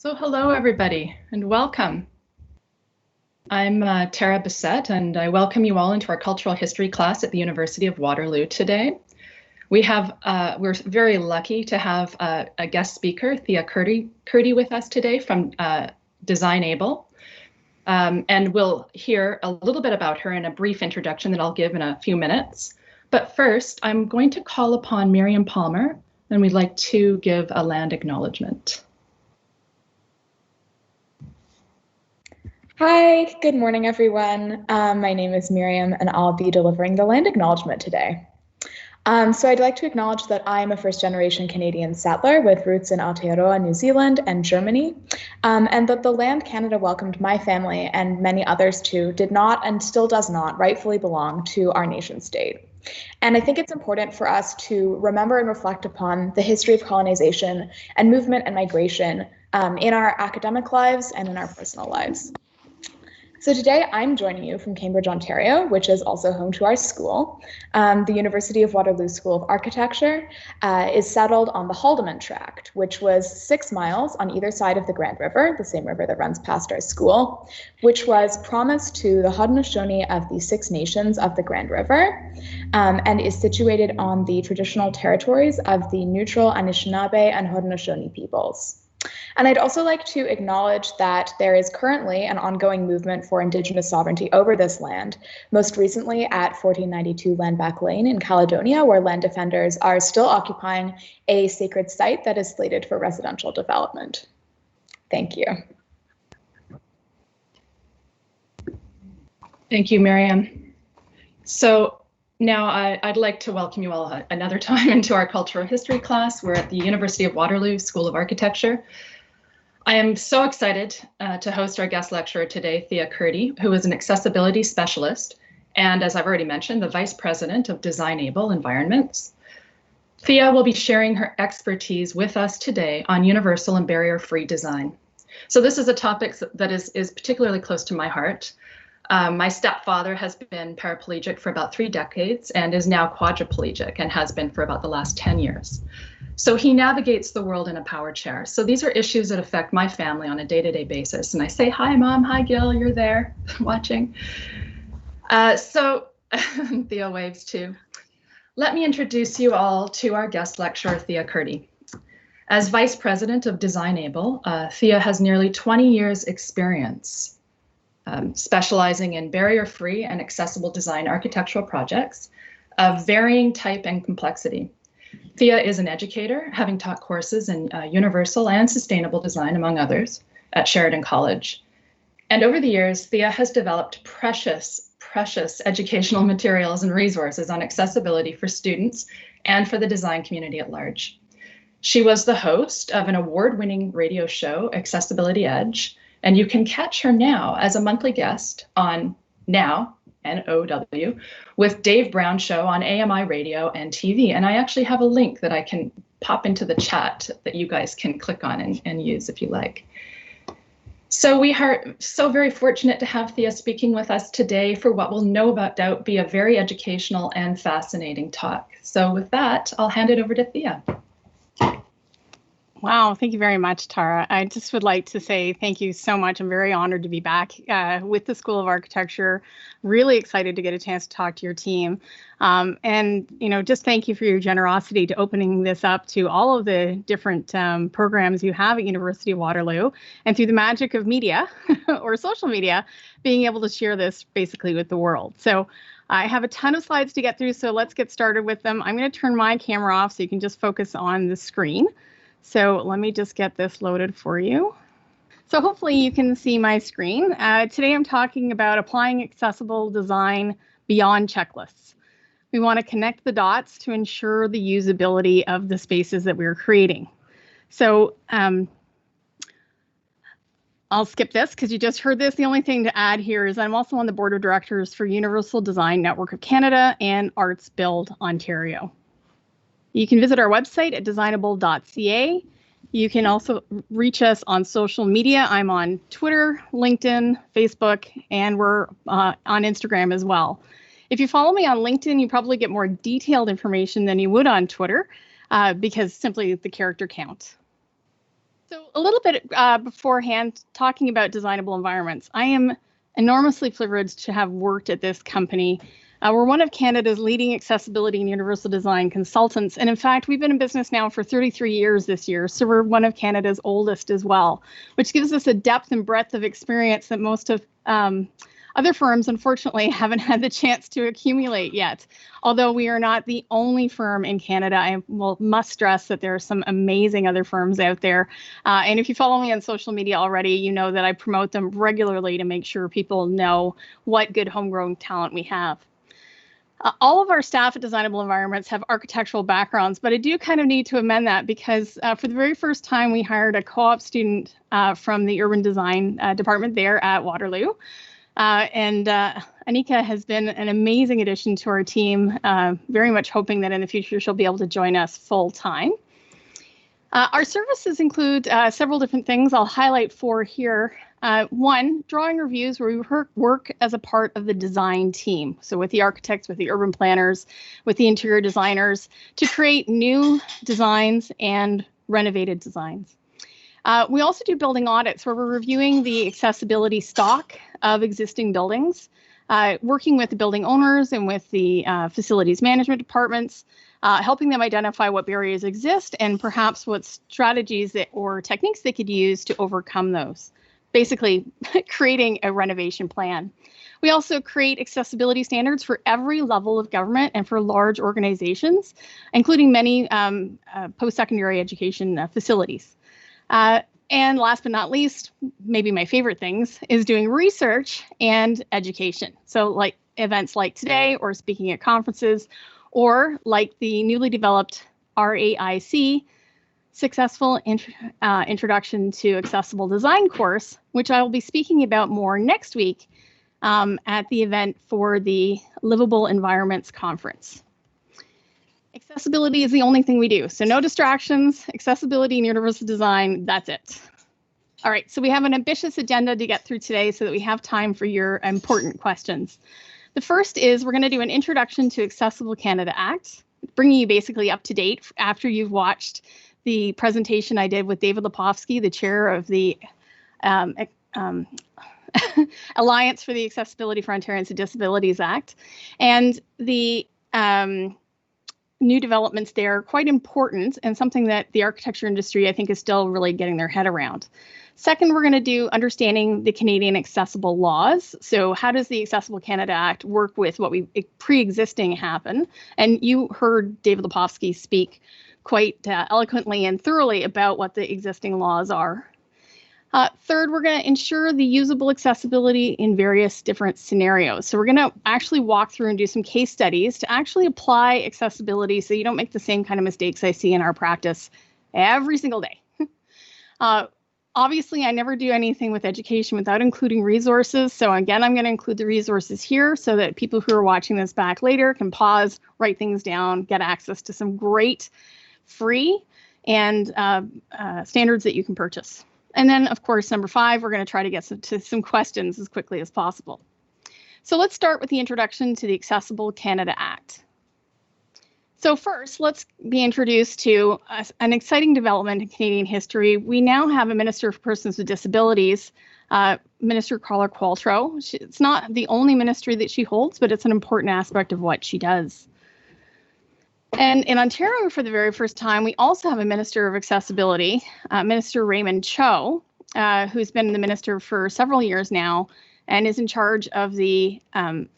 So hello, everybody, and welcome. I'm Tara Bissett, and I welcome you all into our cultural history class at the University of Waterloo today. We're very lucky to have a guest speaker, Thea Kurdi with us today from DesignABLE. And we'll hear a little bit about her in a brief introduction that I'll give in a few minutes. But first, I'm going to call upon Miriam Palmer, and we'd like to give a land acknowledgement. Hi, good morning, everyone. My name is Miriam, and I'll be delivering the land acknowledgement today. So I'd like to acknowledge that I'm a first-generation Canadian settler with roots in Aotearoa, New Zealand, and Germany, and that the land Canada welcomed my family and many others to did not and still does not rightfully belong to our nation state. And I think it's important for us to remember and reflect upon the history of colonization and movement and migration in our academic lives and in our personal lives. So today I'm joining you from Cambridge, Ontario, which is also home to our school. The University of Waterloo School of Architecture is settled on the Haldimand Tract, which was 6 miles on either side of the Grand River, the same river that runs past our school, which was promised to the Haudenosaunee of the Six Nations of the Grand River, and is situated on the traditional territories of the neutral Anishinaabe and Haudenosaunee peoples. And I'd also like to acknowledge that there is currently an ongoing movement for Indigenous sovereignty over this land, most recently at 1492 Landback Lane in Caledonia, where land defenders are still occupying a sacred site that is slated for residential development. Thank you. Thank you, Miriam. So now I'd like to welcome you all another time into our cultural history class. We're at the University of Waterloo School of Architecture. I am so excited to host our guest lecturer today, Thea Kurdi, who is an accessibility specialist and, as I've already mentioned, the vice president of DesignABLE Environments. Thea will be sharing her expertise with us today on universal and barrier-free design. So this is a topic that is particularly close to my heart. My stepfather has been paraplegic for about 3 decades and is now quadriplegic and has been for about the last 10 years. So he navigates the world in a power chair. So these are issues that affect my family on a day-to-day basis. And I say, hi, Mom. Hi, Gil. You're there watching. So Thea waves too. Let me introduce you all to our guest lecturer, Thea Kurdi. As vice president of DesignABLE, Thea has nearly 20 years experience specializing in barrier-free and accessible design architectural projects of varying type and complexity. Thea is an educator, having taught courses in universal and sustainable design, among others, at Sheridan College. And over the years, Thea has developed precious educational materials and resources on accessibility for students and for the design community at large. She was the host of an award-winning radio show, Accessibility Edge, and you can catch her now as a monthly guest on Now, N-O-W, with Dave Brown Show on AMI radio and TV. And I actually have a link that I can pop into the chat that you guys can click on and use if you like. So we are so very fortunate to have Thea speaking with us today for what will no doubt be a very educational and fascinating talk. So with that, I'll hand it over to Thea. Wow, thank you very much, Tara. I just would like to say thank you so much. I'm very honored to be back with the School of Architecture. Really excited to get a chance to talk to your team. And, just thank you for your generosity to opening this up to all of the different programs you have at University of Waterloo, and through the magic of media or social media, being able to share this basically with the world. So I have a ton of slides to get through, so let's get started with them. I'm going to turn my camera off so you can just focus on the screen. So let me just get this loaded for you. So hopefully you can see my screen. Today I'm talking about applying accessible design beyond checklists. We want to connect the dots to ensure the usability of the spaces that we're creating. So I'll skip this because you just heard this. The only thing to add here is I'm also on the board of directors for Universal Design Network of Canada and Arts Build Ontario. You can visit our website at designable.ca. You can also reach us on social media. I'm on Twitter, LinkedIn, Facebook, and we're on Instagram as well. If you follow me on LinkedIn, you probably get more detailed information than you would on Twitter because simply the character count. So a little bit beforehand, talking about designable environments, I am enormously privileged to have worked at this company. We're one of Canada's leading accessibility and universal design consultants. And in fact, we've been in business now for 33 years this year. So we're one of Canada's oldest as well, which gives us a depth and breadth of experience that most of other firms, unfortunately, haven't had the chance to accumulate yet. Although we are not the only firm in Canada, I must stress that there are some amazing other firms out there. And if you follow me on social media already, you know that I promote them regularly to make sure people know what good homegrown talent we have. All of our staff at DesignABLE Environments have architectural backgrounds, but I do kind of need to amend that because for the very first time, we hired a co-op student from the urban design department there at Waterloo. And Anika has been an amazing addition to our team, very much hoping that in the future she'll be able to join us full time. Our services include several different things. I'll highlight 4 here. One, drawing reviews, where we work as a part of the design team. So with the architects, with the urban planners, with the interior designers to create new designs and renovated designs. We also do building audits where we're reviewing the accessibility stock of existing buildings, working with the building owners and with the facilities management departments, helping them identify what barriers exist and perhaps what strategies or techniques they could use to overcome those. Basically, creating a renovation plan. We also create accessibility standards for every level of government and for large organizations, including many post-secondary education facilities. And last but not least, maybe my favorite things, is doing research and education. So like events like today, or speaking at conferences, or like the newly developed RAIC, Successful Introduction to Accessible Design course, which I will be speaking about more next week at the event for the Livable Environments Conference. Accessibility is the only thing we do. So no distractions, accessibility and universal design, that's it. All right, so we have an ambitious agenda to get through today so that we have time for your important questions. The first is we're going to do an introduction to Accessible Canada Act, bringing you basically up to date after you've watched the presentation I did with David Lepofsky, the chair of the Alliance for the Accessibility for Ontarians with Disabilities Act. And the new developments there are quite important and something that the architecture industry, I think, is still really getting their head around. Second, we're going to do understanding the Canadian accessible laws. So how does the Accessible Canada Act work with what we pre-existing happen? And you heard David Lepofsky speak quite eloquently and thoroughly about what the existing laws are. Third, we're going to ensure the usable accessibility in various different scenarios. So we're going to actually walk through and do some case studies to actually apply accessibility so you don't make the same kind of mistakes I see in our practice every single day. Obviously, I never do anything with education without including resources. So again, I'm going to include the resources here so that people who are watching this back later can pause, write things down, get access to some great free and standards that you can purchase. And then, of course, number 5, we're going to try to get to some questions as quickly as possible. So let's start with the introduction to the Accessible Canada Act. So first, let's be introduced to an exciting development in Canadian history. We now have a Minister for Persons with Disabilities, Minister Carla Qualtrough. It's not the only ministry that she holds, but it's an important aspect of what she does. And in Ontario, for the very first time, we also have a Minister of Accessibility, Minister Raymond Cho, who's been the minister for several years now and is in charge of the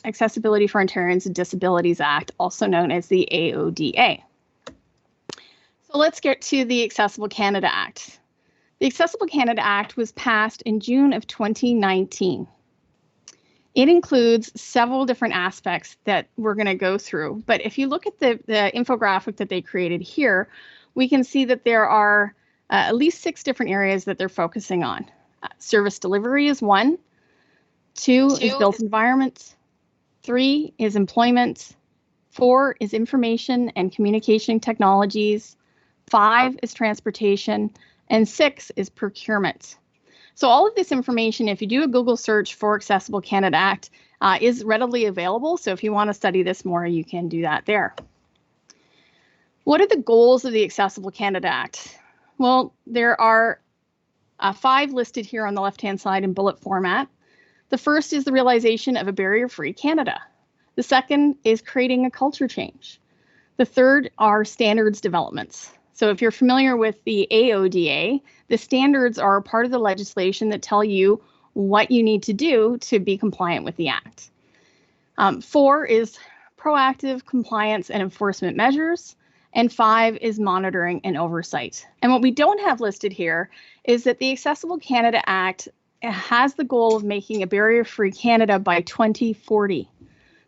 Accessibility for Ontarians with Disabilities Act, also known as the AODA. So let's get to the Accessible Canada Act. The Accessible Canada Act was passed in June of 2019. It includes several different aspects that we're going to go through. But if you look at the infographic that they created here, we can see that there are at least 6 different areas that they're focusing on. Service delivery is 1. 2 is built environment. 3 is employment. 4 is information and communication technologies. 5 is transportation. And 6 is procurement. So all of this information, if you do a Google search for Accessible Canada Act, is readily available. So if you want to study this more, you can do that there. What are the goals of the Accessible Canada Act? Well, there are 5 listed here on the left-hand side in bullet format. The first is the realization of a barrier-free Canada. The second is creating a culture change. The third are standards developments. So if you're familiar with the AODA, the standards are a part of the legislation that tell you what you need to do to be compliant with the Act. 4 is proactive compliance and enforcement measures. And 5 is monitoring and oversight. And what we don't have listed here is that the Accessible Canada Act has the goal of making a barrier-free Canada by 2040.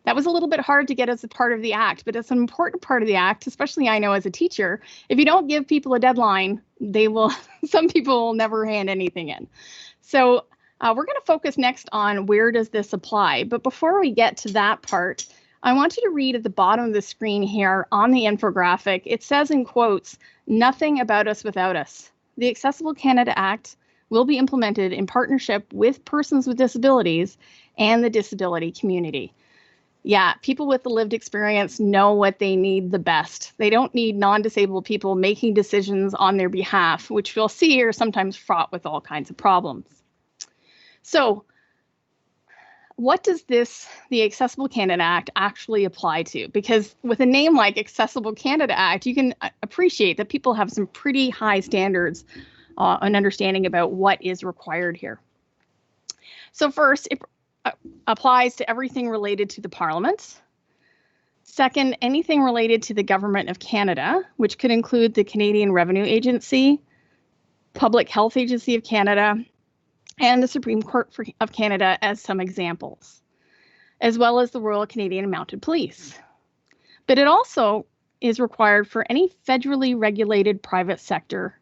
That was a little bit hard to get as a part of the Act, but it's an important part of the Act, especially I know as a teacher. If you don't give people a deadline, some people will never hand anything in. So we're going to focus next on where does this apply. But before we get to that part, I want you to read at the bottom of the screen here on the infographic. It says in quotes, "Nothing about us without us. The Accessible Canada Act will be implemented in partnership with persons with disabilities and the disability community." Yeah, people with the lived experience know what they need the best. They don't need non-disabled people making decisions on their behalf, which we'll see are sometimes fraught with all kinds of problems. So, what does the Accessible Canada Act actually apply to? Because with a name like Accessible Canada Act, you can appreciate that people have some pretty high standards and understanding about what is required here. So first, it applies to everything related to the Parliament. Second, anything related to the Government of Canada, which could include the Canadian Revenue Agency, Public Health Agency of Canada, and the Supreme Court of Canada as some examples, as well as the Royal Canadian Mounted Police. But it also is required for any federally regulated private sector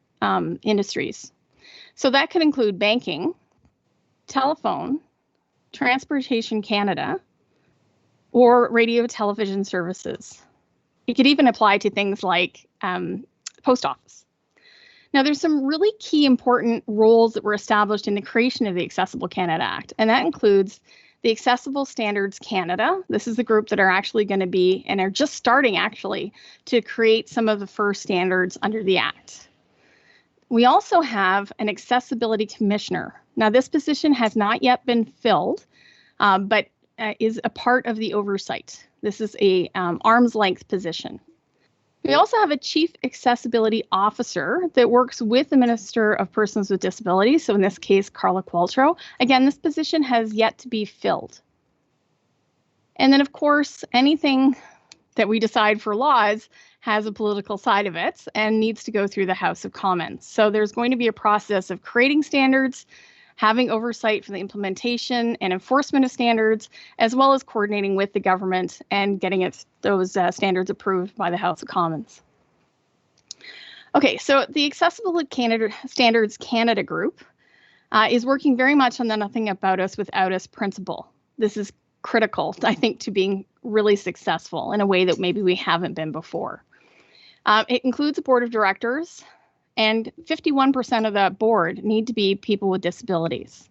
industries. So that could include banking, telephone, Transportation Canada, or radio television services. It could even apply to things like post office. Now, there's some really key important roles that were established in the creation of the Accessible Canada Act, and that includes the Accessible Standards Canada. This is the group that are actually going to be, and are just starting actually, to create some of the first standards under the Act. We also have an Accessibility Commissioner. Now, this position has not yet been filled, but is a part of the oversight. This is a arm's length position. We also have a Chief Accessibility Officer that works with the Minister of Persons with Disabilities, so in this case, Carla Qualtrough. Again, this position has yet to be filled. And then, of course, anything that we decide for laws has a political side of it and needs to go through the House of Commons. So there's going to be a process of creating standards, having oversight for the implementation and enforcement of standards, as well as coordinating with the government and getting those standards approved by the House of Commons. Okay, so the Accessible Standards Canada group is working very much on the Nothing About Us Without Us principle. This is critical, I think, to being really successful in a way that maybe we haven't been before. It includes a board of directors, and 51% of that board need to be people with disabilities.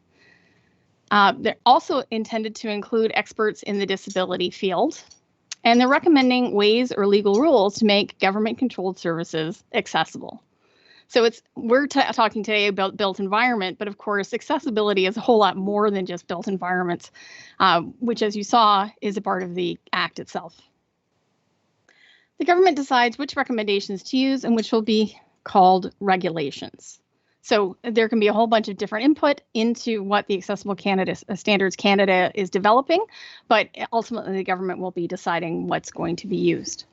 They're also intended to include experts in the disability field, and they're recommending ways or legal rules to make government-controlled services accessible. So we're talking today about built environment, but of course, accessibility is a whole lot more than just built environments, which, as you saw, is a part of the Act itself. The government decides which recommendations to use and which will be called regulations. So there can be a whole bunch of different input into what the Accessible Standards Canada is developing, but ultimately the government will be deciding what's going to be used.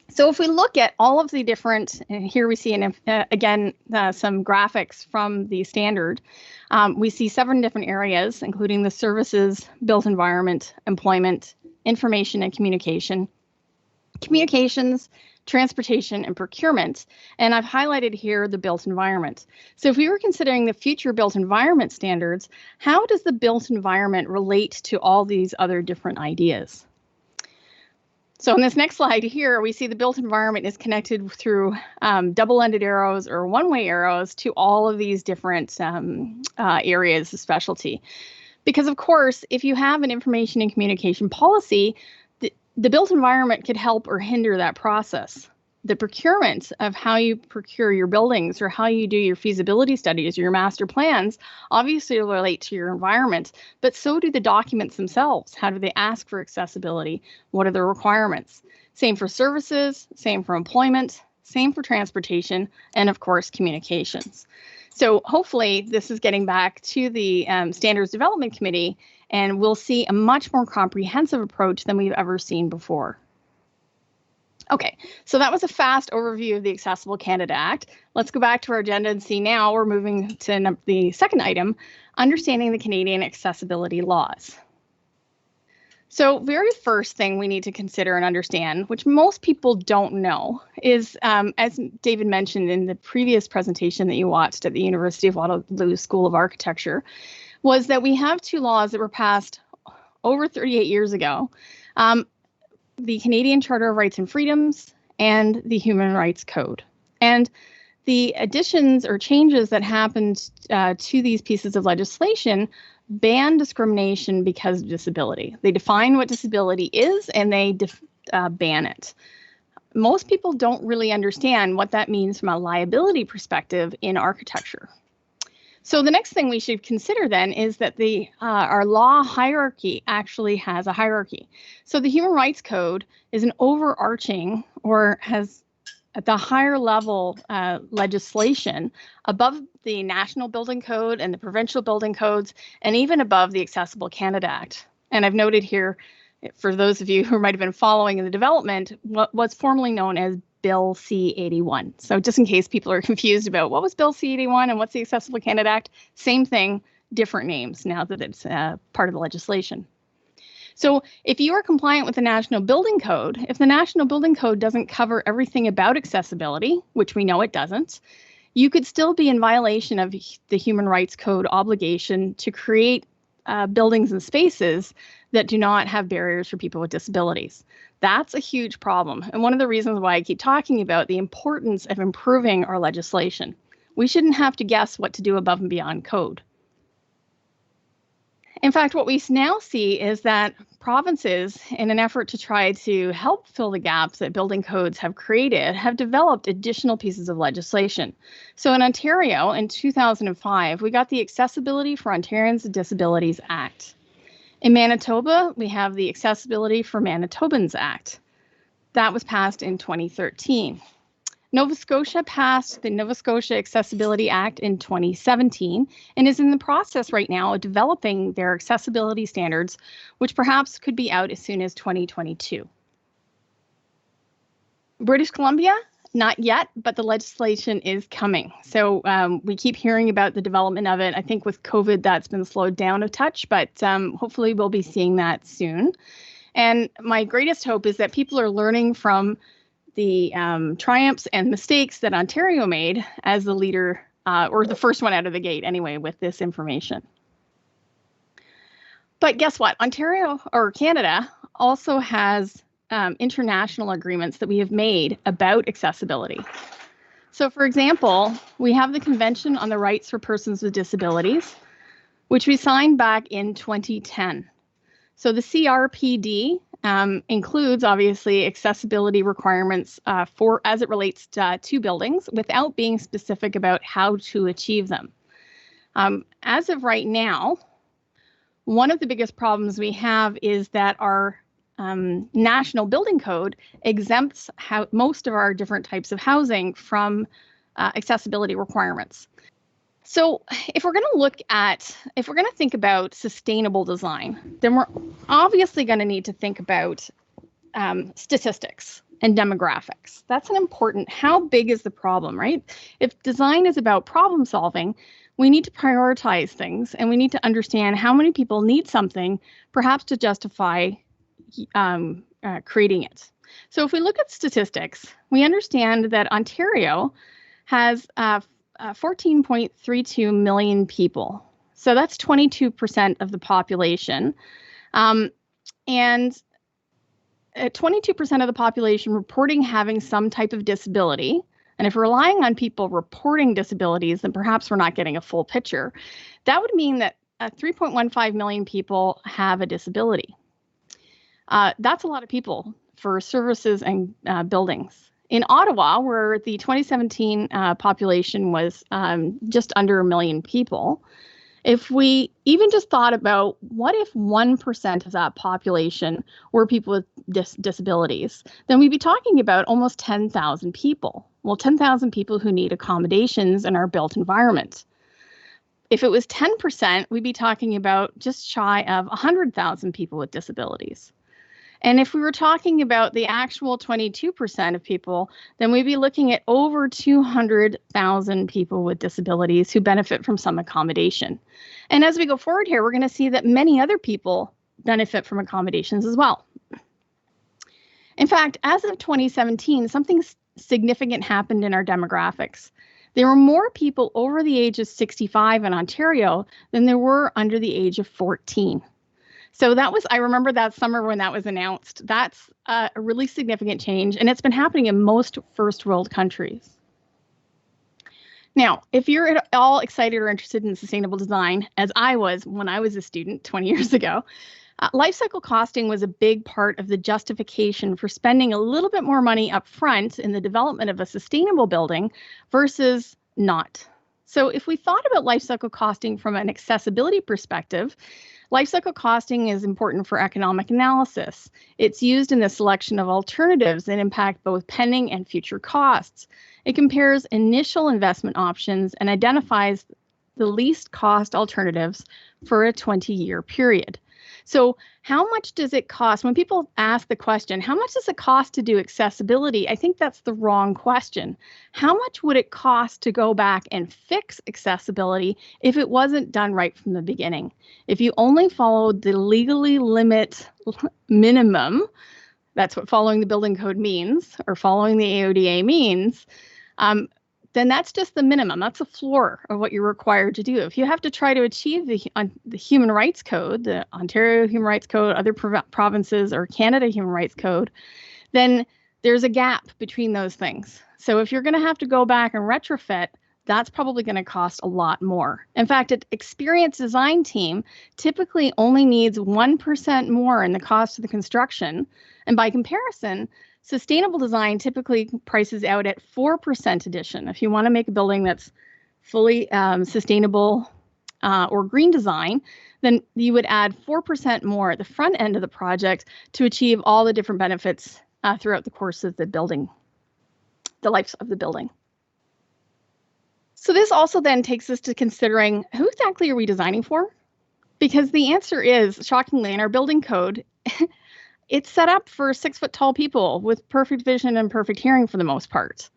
So if we look at all of the different, and here we see, again, some graphics from the standard, we see 7 different areas, including the services, built environment, employment, information and communication, communications, transportation, and procurement. And I've highlighted here the built environment. So if we were considering the future built environment standards, how does the built environment relate to all these other different ideas? So in this next slide here, we see the built environment is connected through double-ended arrows or one-way arrows to all of these different areas of specialty. Because of course, if you have an information and communication policy, the built environment could help or hinder that process. the procurement of how you procure your buildings or how you do your feasibility studies or your master plans obviously relate to your environment, but so do the documents themselves. How do they ask for accessibility? What are the requirements? Same for services, same for employment, same for transportation, and of course, communications. So hopefully this is getting back to the Standards Development Committee, and we'll see a much more comprehensive approach than we've ever seen before. Okay, so that was a fast overview of the Accessible Canada Act. Let's go back to our agenda and see now we're moving to the second item, understanding the Canadian accessibility laws. So very first thing we need to consider and understand, which most people don't know, is, as David mentioned in the previous presentation that you watched at the University of Waterloo School of Architecture, was that we have two laws that were passed over 38 years ago. The Canadian Charter of Rights and Freedoms and the Human Rights Code. And the additions or changes that happened to these pieces of legislation ban discrimination because of disability. They define what disability is and they ban it. Most people don't really understand what that means from a liability perspective in architecture. So the next thing we should consider then is that our law hierarchy actually has a hierarchy. So the Human Rights Code is an overarching or has at the higher level legislation above the National Building Code and the provincial building codes, and even above the Accessible Canada Act. And I've noted here, for those of you who might have been following the development, what's formerly known as Bill C-81. So just in case people are confused about what was Bill C-81 and what's the Accessible Canada Act, same thing, different names now that it's part of the legislation. So if you are compliant with the National Building Code, if the National Building Code doesn't cover everything about accessibility, which we know it doesn't, you could still be in violation of the Human Rights Code obligation to create buildings and spaces that do not have barriers for people with disabilities. That's a huge problem. And one of the reasons why I keep talking about the importance of improving our legislation. We shouldn't have to guess what to do above and beyond code. In fact, what we now see is that provinces, in an effort to try to help fill the gaps that building codes have created, have developed additional pieces of legislation. So in Ontario, in 2005, we got the Accessibility for Ontarians with Disabilities Act. In Manitoba, we have the Accessibility for Manitobans Act. That was passed in 2013. Nova Scotia passed the Nova Scotia Accessibility Act in 2017 and is in the process right now of developing their accessibility standards, which perhaps could be out as soon as 2022. British Columbia, not yet, but the legislation is coming. So we keep hearing about the development of it. I think with COVID, that's been slowed down a touch, but hopefully we'll be seeing that soon. And my greatest hope is that people are learning from the triumphs and mistakes that Ontario made as the leader, or the first one out of the gate anyway, with this information. But guess what? Ontario, or Canada, also has international agreements that we have made about accessibility. So for example, we have the Convention on the Rights for Persons with Disabilities, which we signed back in 2010. So the CRPD includes obviously accessibility requirements for as it relates to buildings without being specific about how to achieve them. As of right now, one of the biggest problems we have is that our National Building Code exempts most of our different types of housing from accessibility requirements. So if we're going to think about sustainable design, then we're obviously going to need to think about statistics and demographics. That's an important, how big is the problem, right? If design is about problem solving, we need to prioritize things and we need to understand how many people need something, perhaps to justify creating it. So if we look at statistics, we understand that Ontario has 14.32 million people. So that's 22% of the population. And 22% of the population reporting having some type of disability. And if we're relying on people reporting disabilities, then perhaps we're not getting a full picture. That would mean that 3.15 million people have a disability. That's a lot of people for services and buildings. In Ottawa, where the 2017 population was just under 1 million people, if we even just thought about what if 1% of that population were people with disabilities, then we'd be talking about almost 10,000 people. Well, 10,000 people who need accommodations in our built environment. If it was 10%, we'd be talking about just shy of 100,000 people with disabilities. And if we were talking about the actual 22% of people, then we'd be looking at over 200,000 people with disabilities who benefit from some accommodation. And as we go forward here, we're going to see that many other people benefit from accommodations as well. In fact, as of 2017, something significant happened in our demographics. There were more people over the age of 65 in Ontario than there were under the age of 14. So I remember that summer when that was announced. That's a really significant change, and it's been happening in most first world countries. Now, if you're at all excited or interested in sustainable design, as I was when I was a student 20 years ago, life cycle costing was a big part of the justification for spending a little bit more money up front in the development of a sustainable building versus not. So if we thought about life cycle costing from an accessibility perspective, life cycle costing is important for economic analysis. It's used in the selection of alternatives that impact both pending and future costs. It compares initial investment options and identifies the least cost alternatives for a 20-year period. So how much does it cost? When people ask the question, how much does it cost to do accessibility? I think that's the wrong question. How much would it cost to go back and fix accessibility if it wasn't done right from the beginning? If you only followed the legally limit minimum, that's what following the building code means, or following the AODA means, then that's just the minimum. That's the floor of what you're required to do. If you have to try to achieve the Human Rights Code, the Ontario Human Rights Code, other provinces, or Canada Human Rights Code, then there's a gap between those things. So if you're going to have to go back and retrofit, that's probably going to cost a lot more. In fact, an experienced design team typically only needs 1% more in the cost of the construction. And by comparison, sustainable design typically prices out at 4% addition. If you want to make a building that's fully sustainable or green design, then you would add 4% more at the front end of the project to achieve all the different benefits throughout the course of the building, the life of the building. So this also then takes us to considering, who exactly are we designing for? Because the answer is, shockingly, in our building code, it's set up for 6-foot-tall people with perfect vision and perfect hearing for the most part.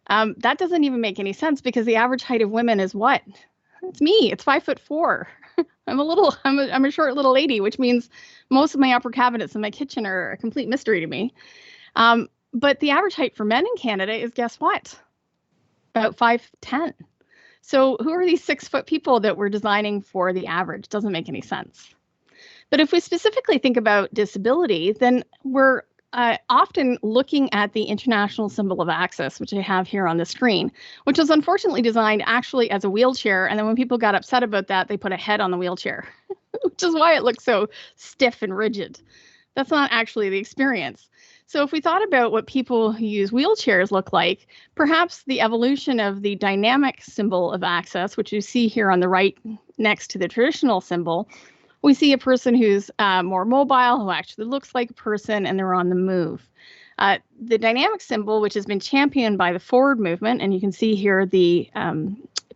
That doesn't even make any sense because the average height of women is what? It's me. It's 5'4". I'm a short little lady, which means most of my upper cabinets in my kitchen are a complete mystery to me. But the average height for men in Canada is, guess what? About 5'10". So who are these 6-foot people that we're designing for the average? Doesn't make any sense. But if we specifically think about disability, then we're often looking at the International Symbol of Access, which I have here on the screen, which was unfortunately designed actually as a wheelchair. And then when people got upset about that, they put a head on the wheelchair, which is why it looks so stiff and rigid. That's not actually the experience. So if we thought about what people who use wheelchairs look like, perhaps the evolution of the dynamic symbol of access, which you see here on the right next to the traditional symbol, we see a person who's more mobile, who actually looks like a person, and they're on the move. The dynamic symbol, which has been championed by the Forward movement, and you can see here the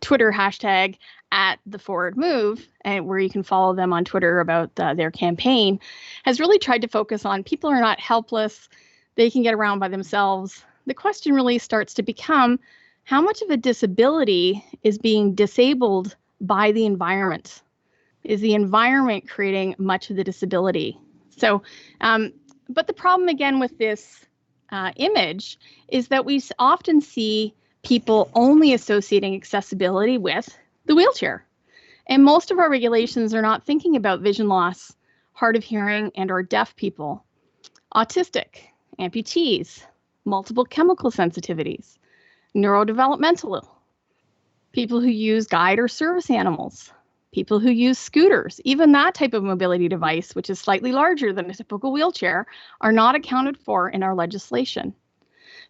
Twitter hashtag @TheForwardMove, and where you can follow them on Twitter about their campaign, has really tried to focus on people are not helpless, they can get around by themselves. The question really starts to become, how much of a disability is being disabled by the environment? Is the environment creating much of the disability? So, but the problem again with this image is that we often see people only associating accessibility with the wheelchair. And most of our regulations are not thinking about vision loss, hard of hearing, and or deaf people, autistic, amputees, multiple chemical sensitivities, neurodevelopmental, people who use guide or service animals, people who use scooters, even that type of mobility device, which is slightly larger than a typical wheelchair, are not accounted for in our legislation.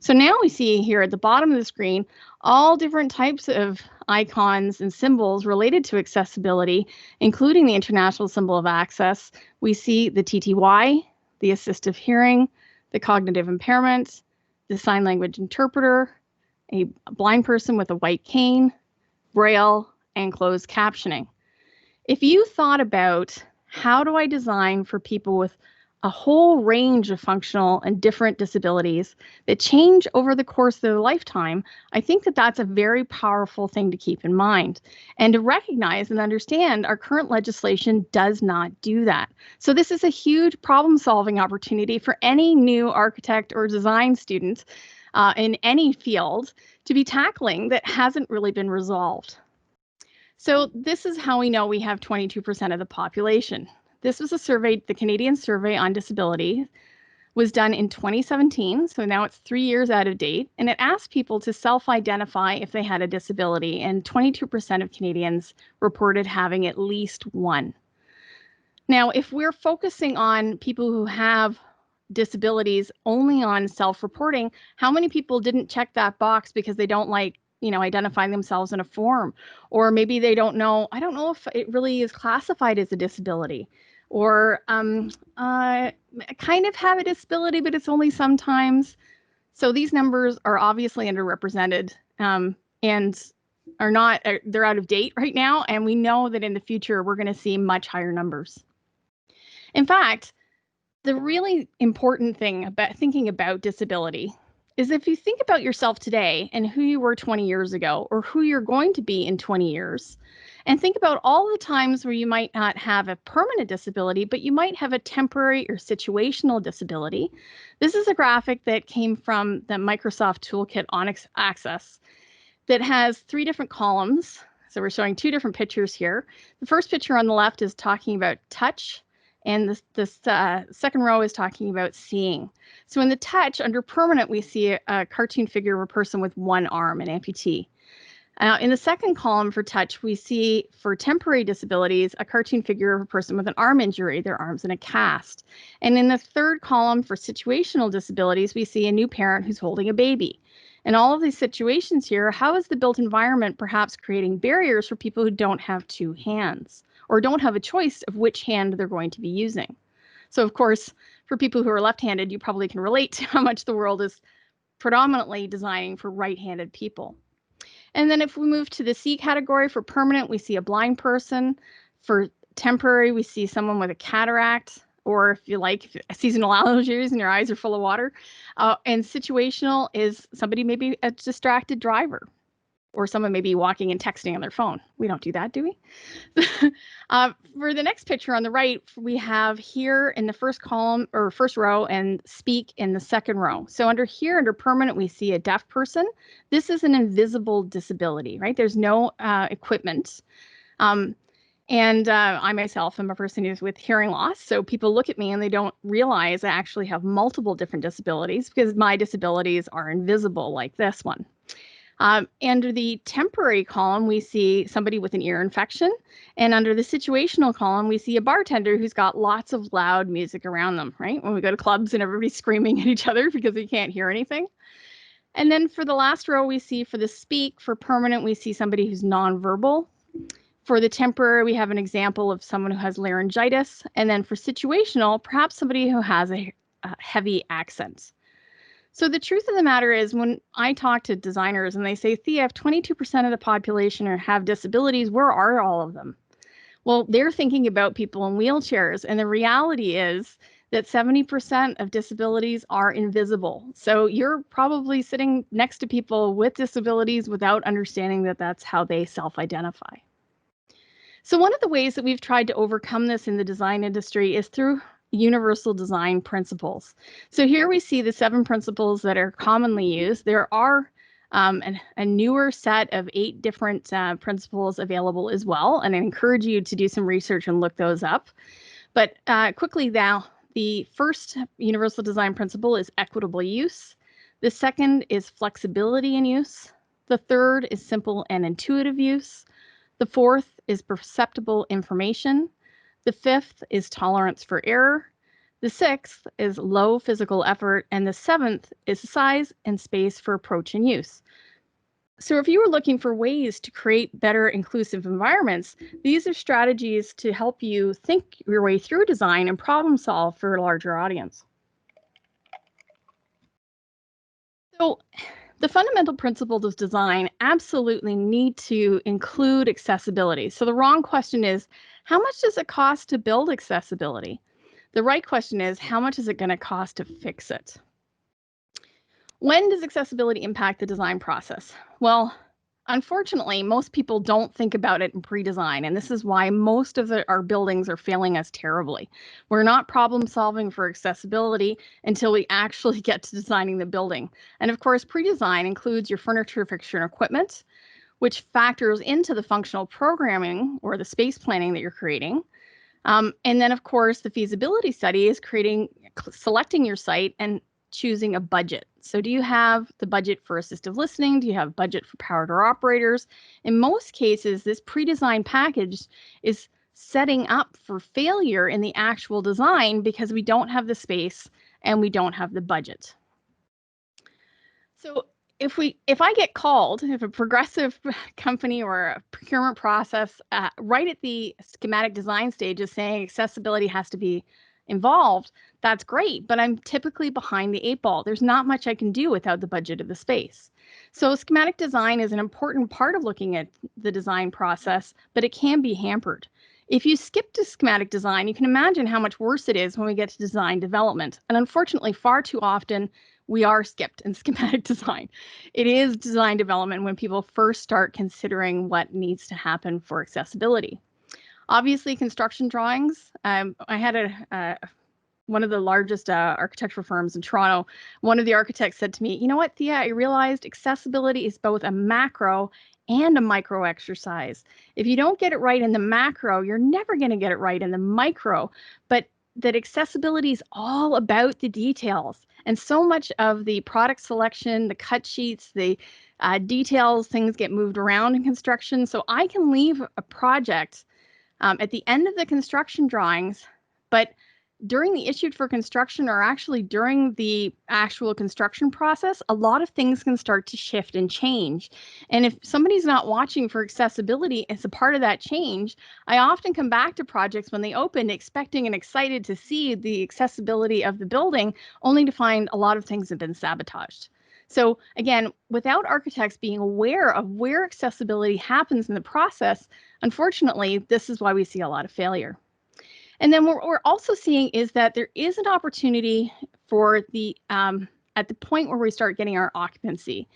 So now we see here at the bottom of the screen all different types of icons and symbols related to accessibility, including the International Symbol of Access. We see the TTY, the assistive hearing, the cognitive impairment, the sign language interpreter, a blind person with a white cane, Braille, and closed captioning. If you thought about how do I design for people with a whole range of functional and different disabilities that change over the course of their lifetime, I think that that's a very powerful thing to keep in mind and to recognize and understand our current legislation does not do that. So this is a huge problem-solving opportunity for any new architect or design student in any field to be tackling that hasn't really been resolved. So this is how we know we have 22% of the population. This was a survey, the Canadian Survey on Disability was done in 2017, so now it's 3 years out of date, and it asked people to self-identify if they had a disability, and 22% of Canadians reported having at least one. Now, if we're focusing on people who have disabilities only on self-reporting, how many people didn't check that box because they don't like identifying themselves in a form, or maybe they don't know, I don't know if it really is classified as a disability, or kind of have a disability, but it's only sometimes. So these numbers are obviously underrepresented and they're out of date right now. And we know that in the future, we're going to see much higher numbers. In fact, the really important thing about thinking about disability is if you think about yourself today and who you were 20 years ago, or who you're going to be in 20 years, and think about all the times where you might not have a permanent disability, but you might have a temporary or situational disability. This is a graphic that came from the Microsoft Toolkit Onyx Access that has 3 different columns. So we're showing 2 different pictures here. The first picture on the left is talking about touch, and this second row is talking about seeing. So in the touch, under permanent, we see a cartoon figure of a person with one arm, an amputee. In the second column for touch, we see for temporary disabilities, a cartoon figure of a person with an arm injury, their arm's in a cast. And in the third column for situational disabilities, we see a new parent who's holding a baby. In all of these situations here, how is the built environment perhaps creating barriers for people who don't have 2 hands, or don't have a choice of which hand they're going to be using? So of course, for people who are left-handed, you probably can relate to how much the world is predominantly designing for right-handed people. And then if we move to the C category, for permanent, we see a blind person. For temporary, we see someone with a cataract, or if you like, seasonal allergies and your eyes are full of water. And situational is somebody maybe a distracted driver, or someone may be walking and texting on their phone. We don't do that, do we? For the next picture on the right, we have here in the first column or first row and speak in the second row. So under permanent, we see a deaf person. This is an invisible disability, right? There's no equipment. I myself am a person who's with hearing loss. So people look at me and they don't realize I actually have multiple different disabilities because my disabilities are invisible like this one. Under the temporary column, we see somebody with an ear infection. And under the situational column, we see a bartender who's got lots of loud music around them, right? When we go to clubs and everybody's screaming at each other because they can't hear anything. And then for the last row, we see for the speak, for permanent, we see somebody who's nonverbal. For the temporary, we have an example of someone who has laryngitis. And then for situational, perhaps somebody who has a heavy accent. So the truth of the matter is, when I talk to designers and they say, Thea, if 22% of the population have disabilities, where are all of them? Well, they're thinking about people in wheelchairs. And the reality is that 70% of disabilities are invisible. So you're probably sitting next to people with disabilities without understanding that that's how they self-identify. So one of the ways that we've tried to overcome this in the design industry is through universal design principles. So here we see the 7 principles that are commonly used. There are a newer set of 8 different principles available as well, and I encourage you to do some research and look those up. But quickly now, the first universal design principle is equitable use. The second is flexibility in use. The third is simple and intuitive use. The fourth is perceptible information. The fifth is tolerance for error. The sixth is low physical effort, and the seventh is size and space for approach and use. So if you were looking for ways to create better inclusive environments, these are strategies to help you think your way through design and problem solve for a larger audience. So the fundamental principles of design absolutely need to include accessibility. So the wrong question is, how much does it cost to build accessibility? The right question is, how much is it going to cost to fix it? When does accessibility impact the design process? Well, unfortunately, most people don't think about it in pre-design, and this is why most of our buildings are failing us terribly. We're not problem solving for accessibility until we actually get to designing the building. And of course, pre-design includes your furniture, fixture, and equipment, which factors into the functional programming or the space planning that you're creating. And then, of course, the feasibility study is selecting your site and choosing a budget. So do you have the budget for assistive listening? Do you have budget for power door operators? In most cases, this pre-designed package is setting up for failure in the actual design because we don't have the space and we don't have the budget. So if I get called, if a progressive company or a procurement process right at the schematic design stage is saying accessibility has to be involved, that's great, but I'm typically behind the 8 ball. There's not much I can do without the budget of the space. So schematic design is an important part of looking at the design process, but it can be hampered. If you skip to schematic design, you can imagine how much worse it is when we get to design development. And unfortunately, far too often, we are skipped in schematic design. It is design development when people first start considering what needs to happen for accessibility. Obviously, construction drawings. I had one of the largest architectural firms in Toronto. One of the architects said to me, "You know what, Thea, I realized accessibility is both a macro and a micro exercise. If you don't get it right in the macro, you're never going to get it right in the micro. But that accessibility is all about the details. And so much of the product selection, the cut sheets, the details, things get moved around in construction. So I can leave a project at the end of the construction drawings, but during the issued for construction or actually during the actual construction process, a lot of things can start to shift and change. And if somebody's not watching for accessibility as a part of that change, I often come back to projects when they open expecting and excited to see the accessibility of the building, only to find a lot of things have been sabotaged. So again, without architects being aware of where accessibility happens in the process, unfortunately, this is why we see a lot of failure. And then what we're also seeing is that there is an opportunity for the, at the point where we start getting our occupancy.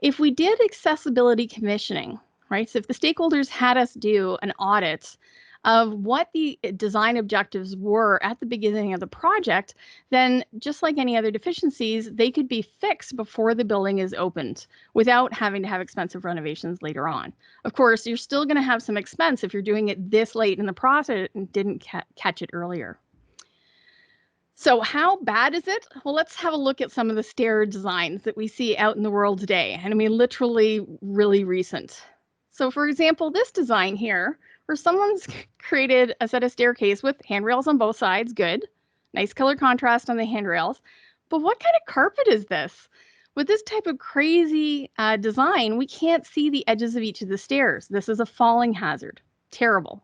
If we did accessibility commissioning, right? So if the stakeholders had us do an audit of what the design objectives were at the beginning of the project, then just like any other deficiencies, they could be fixed before the building is opened without having to have expensive renovations later on. Of course, you're still going to have some expense if you're doing it this late in the process and didn't catch it earlier. So how bad is it? Well, let's have a look at some of the stair designs that we see out in the world today. And I mean, literally really recent. So for example, this design here, where someone's created a set of staircase with handrails on both sides, good. Nice color contrast on the handrails. But what kind of carpet is this? With this type of crazy design, we can't see the edges of each of the stairs. This is a falling hazard. Terrible.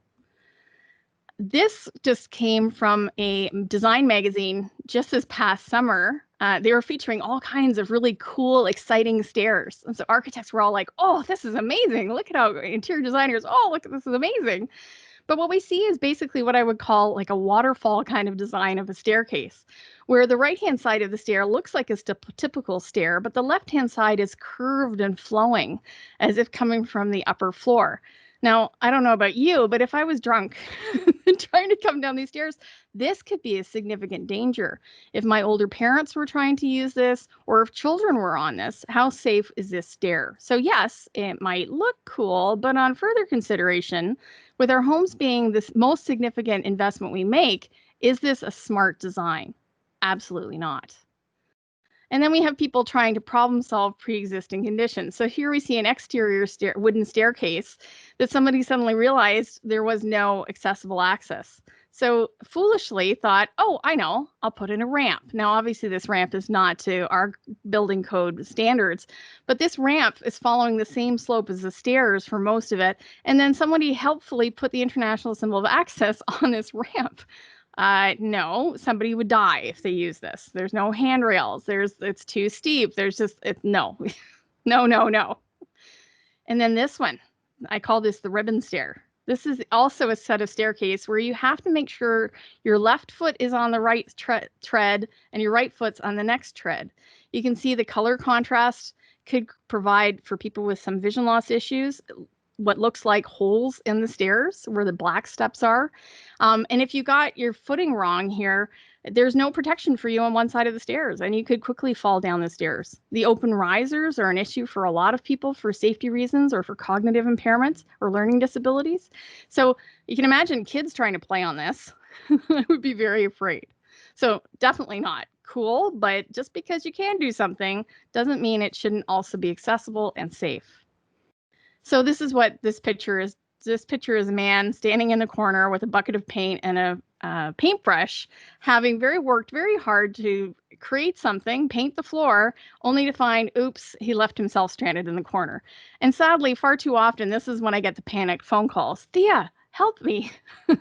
This just came from a design magazine just this past summer. They were featuring all kinds of really cool, exciting stairs. And so architects were all like, oh, this is amazing. Look at how interior designers, oh, look, this is amazing. But what we see is basically what I would call like a waterfall kind of design of a staircase, where the right-hand side of the stair looks like a typical stair, but the left-hand side is curved and flowing as if coming from the upper floor. Now, I don't know about you, but if I was drunk and trying to come down these stairs, this could be a significant danger. If my older parents were trying to use this, or if children were on this, how safe is this stair? So yes, it might look cool, but on further consideration, with our homes being the most significant investment we make, is this a smart design? Absolutely not. And then we have people trying to problem solve pre-existing conditions. So here we see an exterior wooden staircase that somebody suddenly realized there was no accessible access. So foolishly thought, oh, I know, I'll put in a ramp. Now, obviously, this ramp is not to our building code standards, but this ramp is following the same slope as the stairs for most of it. And then somebody helpfully put the international symbol of access on this ramp. No, somebody would die if they use this. There's no handrails. It's too steep. No, no, no, no. And then this one, I call this the ribbon stair. This is also a set of staircase where you have to make sure your left foot is on the right tread and your right foot's on the next tread. You can see the color contrast could provide for people with some vision loss issues what looks like holes in the stairs where the black steps are. And if you got your footing wrong here, there's no protection for you on one side of the stairs and you could quickly fall down the stairs. The open risers are an issue for a lot of people for safety reasons or for cognitive impairments or learning disabilities. So you can imagine kids trying to play on this. I would be very afraid. So definitely not cool, but just because you can do something doesn't mean it shouldn't also be accessible and safe. So this is what this picture is. This picture is a man standing in the corner with a bucket of paint and a paintbrush, having worked very hard to create something, paint the floor, only to find, oops, he left himself stranded in the corner. And sadly, far too often, this is when I get the panicked phone calls. Thea, help me. And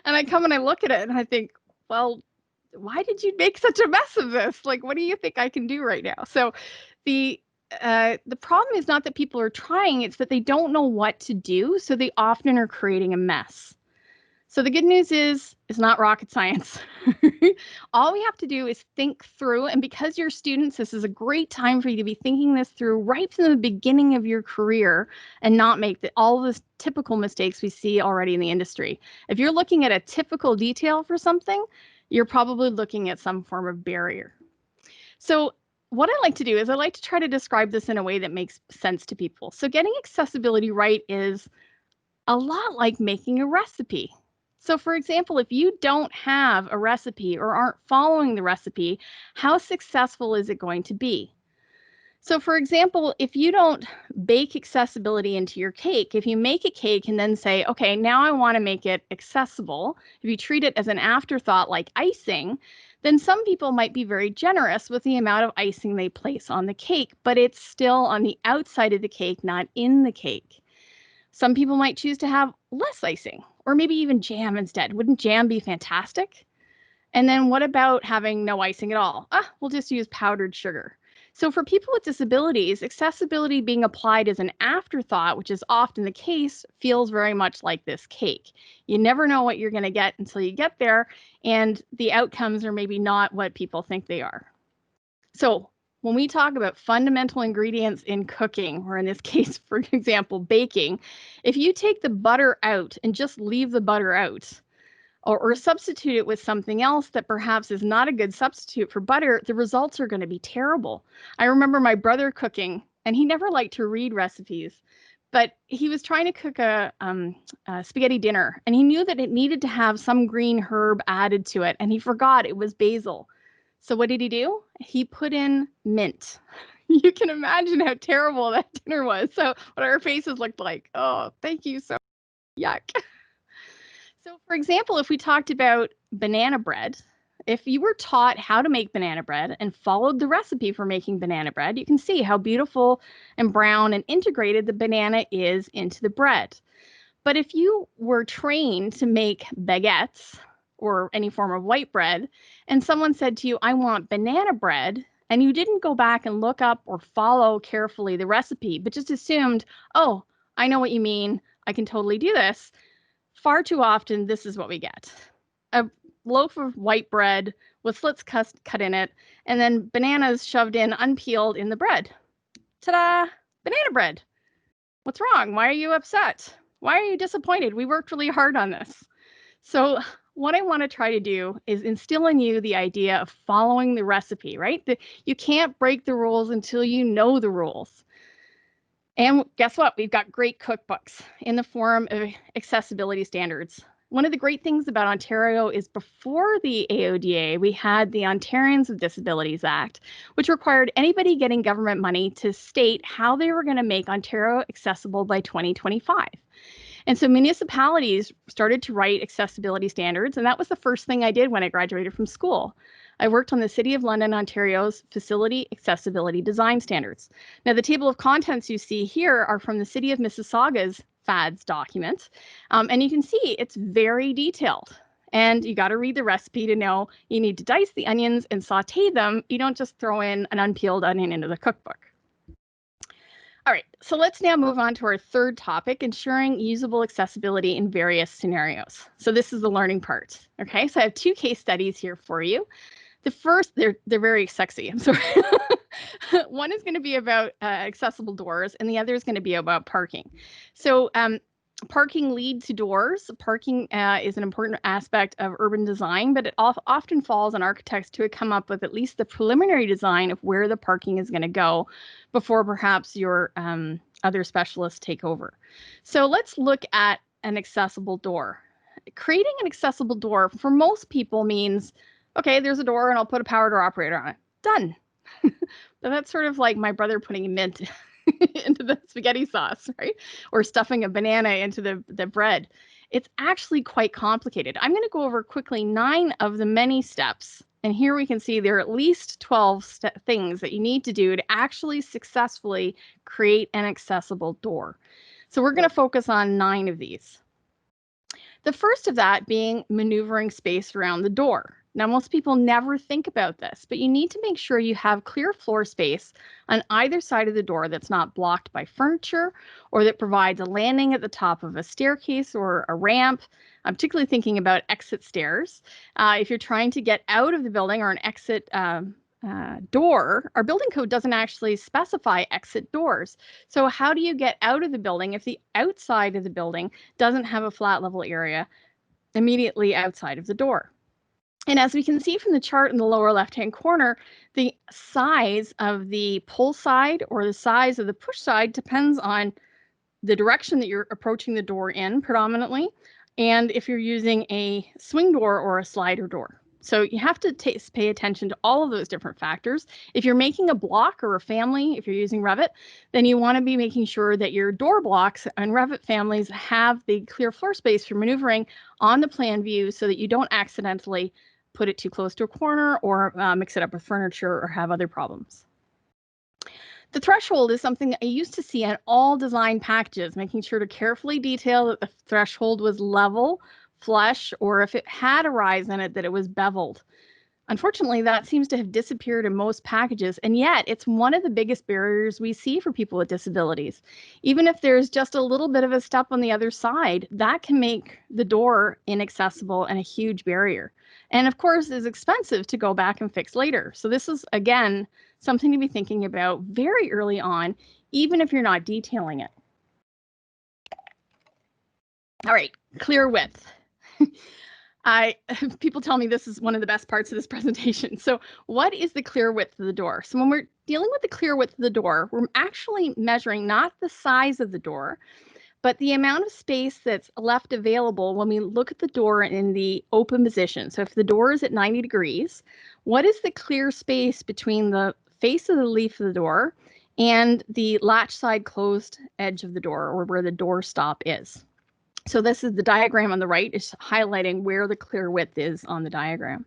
I come and I look at it and I think, well, why did you make such a mess of this? Like, what do you think I can do right now? So the problem is not that people are trying, it's that they don't know what to do. So they often are creating a mess. So the good news is it's not rocket science. All we have to do is think through. And because you're students, this is a great time for you to be thinking this through right from the beginning of your career and not make all the typical mistakes we see already in the industry. If you're looking at a typical detail for something, you're probably looking at some form of barrier. So what I like to do is I like to try to describe this in a way that makes sense to people. So getting accessibility right is a lot like making a recipe. So for example, if you don't have a recipe or aren't following the recipe, how successful is it going to be? So for example, if you don't bake accessibility into your cake, if you make a cake and then say, okay, now I want to make it accessible, if you treat it as an afterthought like icing, then some people might be very generous with the amount of icing they place on the cake, but it's still on the outside of the cake, not in the cake. Some people might choose to have less icing or maybe even jam instead. Wouldn't jam be fantastic? And then what about having no icing at all? We'll just use powdered sugar. So for people with disabilities, accessibility being applied as an afterthought, which is often the case, feels very much like this cake. You never know what you're going to get until you get there, and the outcomes are maybe not what people think they are. So when we talk about fundamental ingredients in cooking, or in this case, for example, baking, if you take the butter out and just leave the butter out, or substitute it with something else that perhaps is not a good substitute for butter, the results are going to be terrible. I remember my brother cooking, and he never liked to read recipes, but he was trying to cook a spaghetti dinner, and he knew that it needed to have some green herb added to it, and he forgot it was basil. So what did he do? He put in mint. You can imagine how terrible that dinner was. So what our faces looked like, oh, thank you so much. Yuck. So for example, if we talked about banana bread, if you were taught how to make banana bread and followed the recipe for making banana bread, you can see how beautiful and brown and integrated the banana is into the bread. But if you were trained to make baguettes or any form of white bread, and someone said to you, I want banana bread, and you didn't go back and look up or follow carefully the recipe, but just assumed, oh, I know what you mean, I can totally do this. Far too often, this is what we get. A loaf of white bread with slits cut in it, and then bananas shoved in unpeeled in the bread. Ta-da! Banana bread. What's wrong? Why are you upset? Why are you disappointed? We worked really hard on this. So what I want to try to do is instill in you the idea of following the recipe, right? That you can't break the rules until you know the rules. And guess what? We've got great cookbooks in the form of accessibility standards. One of the great things about Ontario is before the AODA, we had the Ontarians with Disabilities Act, which required anybody getting government money to state how they were going to make Ontario accessible by 2025. And so municipalities started to write accessibility standards, and that was the first thing I did when I graduated from school. I worked on the City of London, Ontario's Facility Accessibility Design Standards. Now, the table of contents you see here are from the City of Mississauga's FADS document, and you can see it's very detailed. And you got to read the recipe to know you need to dice the onions and saute them. You don't just throw in an unpeeled onion into the cookbook. All right, so let's now move on to our third topic, ensuring usable accessibility in various scenarios. So this is the learning part. Okay, so I have two case studies here for you. The first, they're very sexy, I'm sorry. One is going to be about accessible doors, and the other is going to be about parking. So parking leads to doors. Parking is an important aspect of urban design, but it often falls on architects to come up with at least the preliminary design of where the parking is going to go before perhaps your other specialists take over. So let's look at an accessible door. Creating an accessible door for most people means, okay, there's a door and I'll put a power door operator on it. Done. But that's sort of like my brother putting mint into the spaghetti sauce, right? Or stuffing a banana into the bread. It's actually quite complicated. I'm going to go over quickly 9 of the many steps. And here we can see there are at least 12 things that you need to do to actually successfully create an accessible door. So we're going to focus on 9 of these. The first of that being maneuvering space around the door. Now, most people never think about this, but you need to make sure you have clear floor space on either side of the door that's not blocked by furniture or that provides a landing at the top of a staircase or a ramp. I'm particularly thinking about exit stairs. If you're trying to get out of the building or an exit door, our building code doesn't actually specify exit doors. So how do you get out of the building if the outside of the building doesn't have a flat level area immediately outside of the door? And as we can see from the chart in the lower left-hand corner, the size of the pull side or the size of the push side depends on the direction that you're approaching the door in predominantly, and if you're using a swing door or a slider door. So you have to pay attention to all of those different factors. If you're making a block or a family, if you're using REVIT, then you want to be making sure that your door blocks and REVIT families have the clear floor space for maneuvering on the plan view so that you don't accidentally put it too close to a corner or mix it up with furniture or have other problems. The threshold is something that I used to see on all design packages, making sure to carefully detail that the threshold was level, flush, or if it had a rise in it, that it was beveled. Unfortunately, that seems to have disappeared in most packages, and yet it's one of the biggest barriers we see for people with disabilities. Even if there's just a little bit of a step on the other side, that can make the door inaccessible and a huge barrier. And of course, is expensive to go back and fix later. So this is, again, something to be thinking about very early on, even if you're not detailing it. All right, clear width. People tell me this is one of the best parts of this presentation. So what is the clear width of the door? So when we're dealing with the clear width of the door, we're actually measuring not the size of the door, but the amount of space that's left available when we look at the door in the open position. So if the door is at 90 degrees, what is the clear space between the face of the leaf of the door and the latch side closed edge of the door, or where the door stop is? So this is the diagram on the right, is highlighting where the clear width is on the diagram.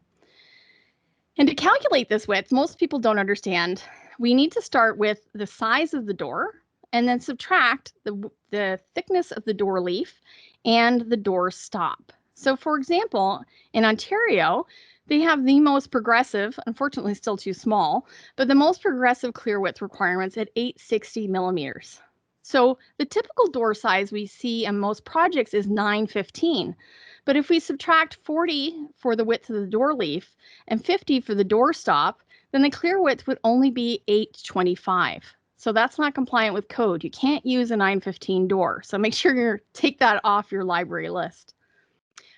And to calculate this width, most people don't understand. We need to start with the size of the door and then subtract the thickness of the door leaf and the door stop. So for example, in Ontario, they have the most progressive, unfortunately still too small, but the most progressive clear width requirements at 860 millimeters. So the typical door size we see in most projects is 915. But if we subtract 40 for the width of the door leaf and 50 for the door stop, then the clear width would only be 825. So that's not compliant with code. You can't use a 915 door. So make sure you take that off your library list.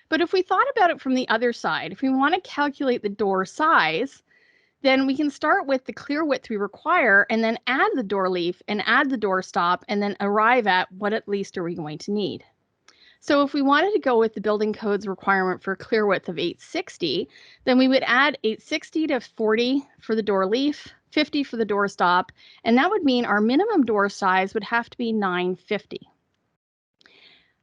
But if we thought about it from the other side, if we want to calculate the door size, then we can start with the clear width we require and then add the door leaf and add the door stop and then arrive at what at least are we going to need. So if we wanted to go with the building code's requirement for a clear width of 860, then we would add 860 to 40 for the door leaf, 50 for the door stop, and that would mean our minimum door size would have to be 950.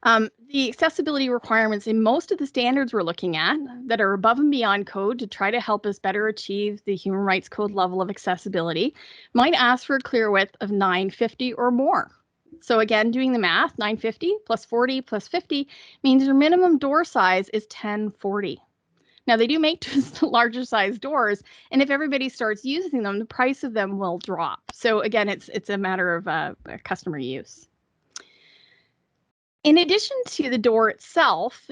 The accessibility requirements in most of the standards we're looking at that are above and beyond code to try to help us better achieve the Human Rights Code level of accessibility might ask for a clear width of 950 or more. So again, doing the math, 950 plus 40 plus 50 means your minimum door size is 1040. Now they do make larger size doors, and if everybody starts using them, the price of them will drop. So again, it's a matter of customer use. In addition to the door itself,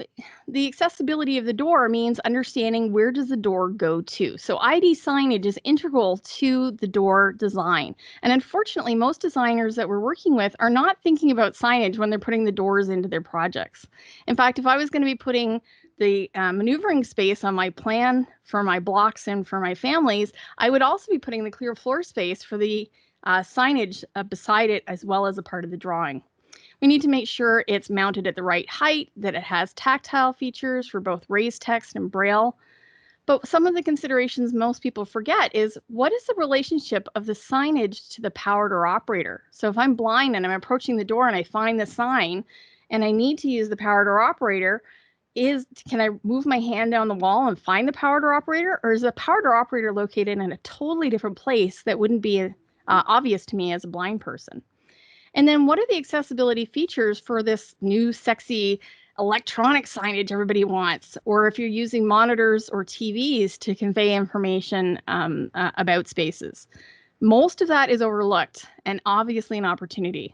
the accessibility of the door means understanding where does the door go to. So ID signage is integral to the door design. And unfortunately, most designers that we're working with are not thinking about signage when they're putting the doors into their projects. In fact, if I was going to be putting the maneuvering space on my plan for my blocks and for my families, I would also be putting the clear floor space for the signage beside it as well as a part of the drawing. We need to make sure it's mounted at the right height, that it has tactile features for both raised text and braille. But some of the considerations most people forget is what is the relationship of the signage to the power door operator? So if I'm blind and I'm approaching the door and I find the sign and I need to use the power door operator, can I move my hand down the wall and find the power door operator? Or is the power door operator located in a totally different place that wouldn't be obvious to me as a blind person? And then what are the accessibility features for this new sexy electronic signage everybody wants? Or if you're using monitors or TVs to convey information about spaces. Most of that is overlooked and obviously an opportunity.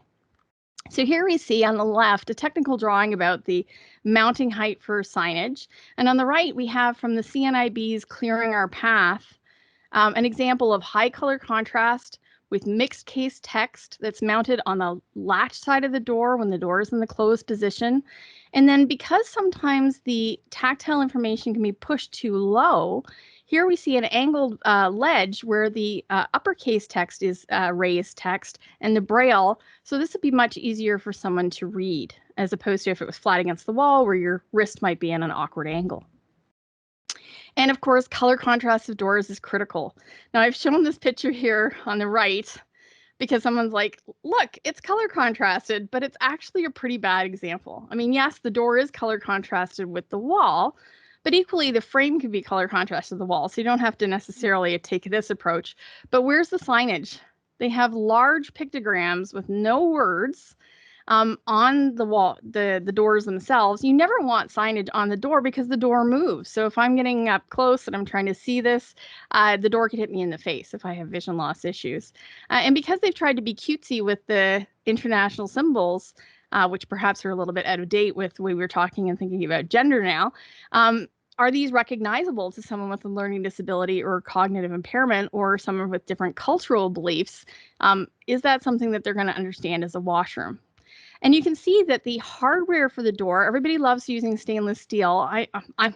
So here we see on the left a technical drawing about the mounting height for signage. And on the right, we have from the CNIB's Clearing Our Path, an example of high color contrast with mixed case text that's mounted on the latch side of the door when the door is in the closed position. And then because sometimes the tactile information can be pushed too low, here we see an angled ledge where the uppercase text is raised text and the braille. So this would be much easier for someone to read as opposed to if it was flat against the wall where your wrist might be in an awkward angle. And of course, color contrast of doors is critical. Now I've shown this picture here on the right because someone's like, look, it's color contrasted, but it's actually a pretty bad example. I mean, yes, the door is color contrasted with the wall, but equally the frame could be color contrasted with the wall. So you don't have to necessarily take this approach. But where's the signage? They have large pictograms with no words on the wall, the doors themselves. You never want signage on the door because the door moves. So if I'm getting up close and I'm trying to see this, the door could hit me in the face if I have vision loss issues. And because they've tried to be cutesy with the international symbols, which perhaps are a little bit out of date with the way we're talking and thinking about gender now, are these recognizable to someone with a learning disability or cognitive impairment or someone with different cultural beliefs? Is that something that they're going to understand as a washroom? And you can see that the hardware for the door, everybody loves using stainless steel.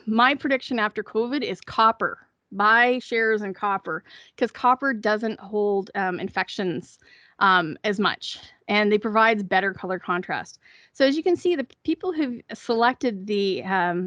My prediction after COVID is copper. Buy shares in copper because copper doesn't hold infections as much, and they provide better color contrast. So as you can see, the people who've selected the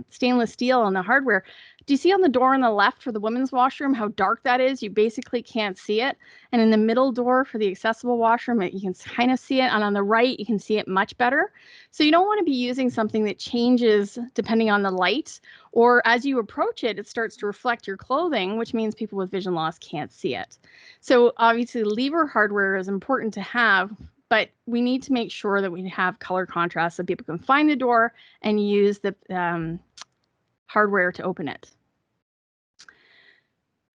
stainless steel on the hardware, do you see on the door on the left for the women's washroom how dark that is? You basically can't see it. And in the middle door for the accessible washroom, you can kind of see it. And on the right, you can see it much better. So you don't want to be using something that changes depending on the light, or as you approach it, it starts to reflect your clothing, which means people with vision loss can't see it. So obviously lever hardware is important to have, but we need to make sure that we have color contrast so people can find the door and use the hardware to open it.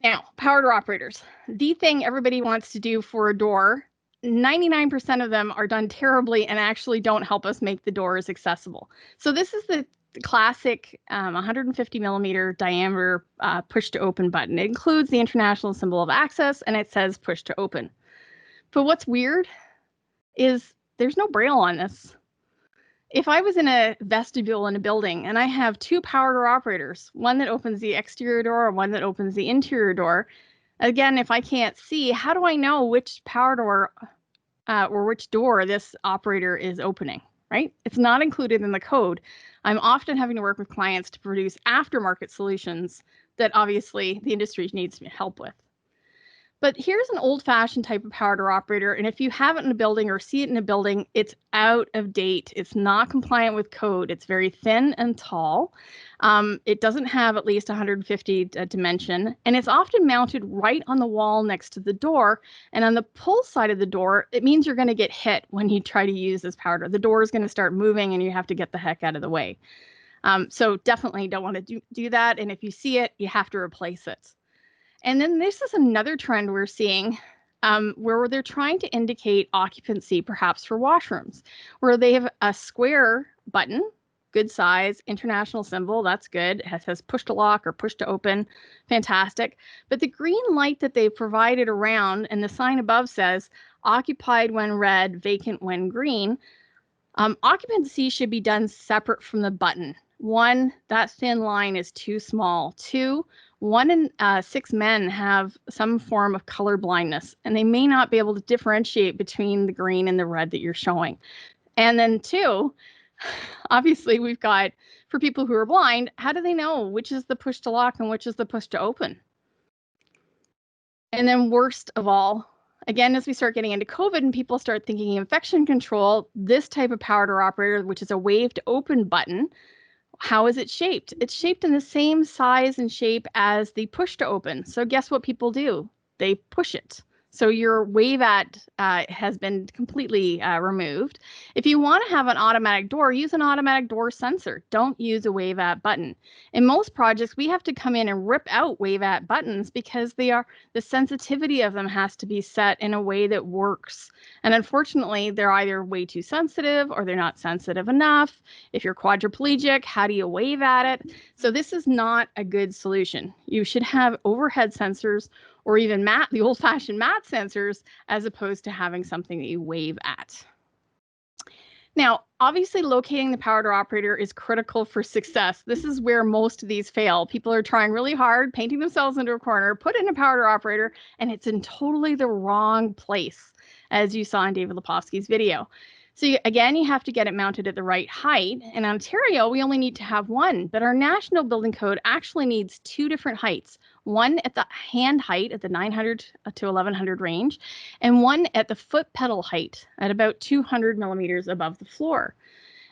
Now, power door operators, the thing everybody wants to do for a door, 99% of them are done terribly and actually don't help us make the doors accessible. So this is the classic 150 millimeter diameter push to open button. It includes the international symbol of access and it says push to open. But what's weird is there's no braille on this. If I was in a vestibule in a building and I have two power door operators, one that opens the exterior door and one that opens the interior door, again, if I can't see, how do I know which power door or which door this operator is opening, right? It's not included in the code. I'm often having to work with clients to produce aftermarket solutions that obviously the industry needs help with. But here's an old-fashioned type of power door operator, and if you have it in a building or see it in a building, it's out of date. It's not compliant with code. It's very thin and tall. It doesn't have at least 150 dimension, and it's often mounted right on the wall next to the door. And on the pull side of the door, it means you're going to get hit when you try to use this power door. The door is going to start moving, and you have to get the heck out of the way. So definitely don't want to do that. And if you see it, you have to replace it. And then this is another trend we're seeing where they're trying to indicate occupancy, perhaps for washrooms, where they have a square button, good size, international symbol, that's good. It says push to lock or push to open, fantastic. But the green light that they've provided around and the sign above says occupied when red, vacant when green. Occupancy should be done separate from the button. 1, that thin line is too small. 2, 1 in 6 men have some form of color blindness, and they may not be able to differentiate between the green and the red that you're showing. And then 2, obviously we've got, for people who are blind, how do they know which is the push to lock and which is the push to open? And then worst of all, again, as we start getting into COVID and people start thinking infection control, this type of power door operator, which is a wave to open button, how is it shaped? It's shaped in the same size and shape as the push to open. So guess what people do? They push it. So your wave at has been completely removed. If you want to have an automatic door, use an automatic door sensor. Don't use a wave at button. In most projects, we have to come in and rip out wave at buttons because the sensitivity of them has to be set in a way that works. And unfortunately, they're either way too sensitive or they're not sensitive enough. If you're quadriplegic, how do you wave at it? So this is not a good solution. You should have overhead sensors or even the old-fashioned mat sensors, as opposed to having something that you wave at. Now, obviously, locating the power door operator is critical for success. This is where most of these fail. People are trying really hard, painting themselves into a corner, put in a power door operator, and it's in totally the wrong place, as you saw in David Lepofsky's video. So again, you have to get it mounted at the right height. In Ontario, we only need to have one, but our national building code actually needs 2 different heights. One at the hand height at the 900 to 1100 range, and one at the foot pedal height at about 200 millimeters above the floor.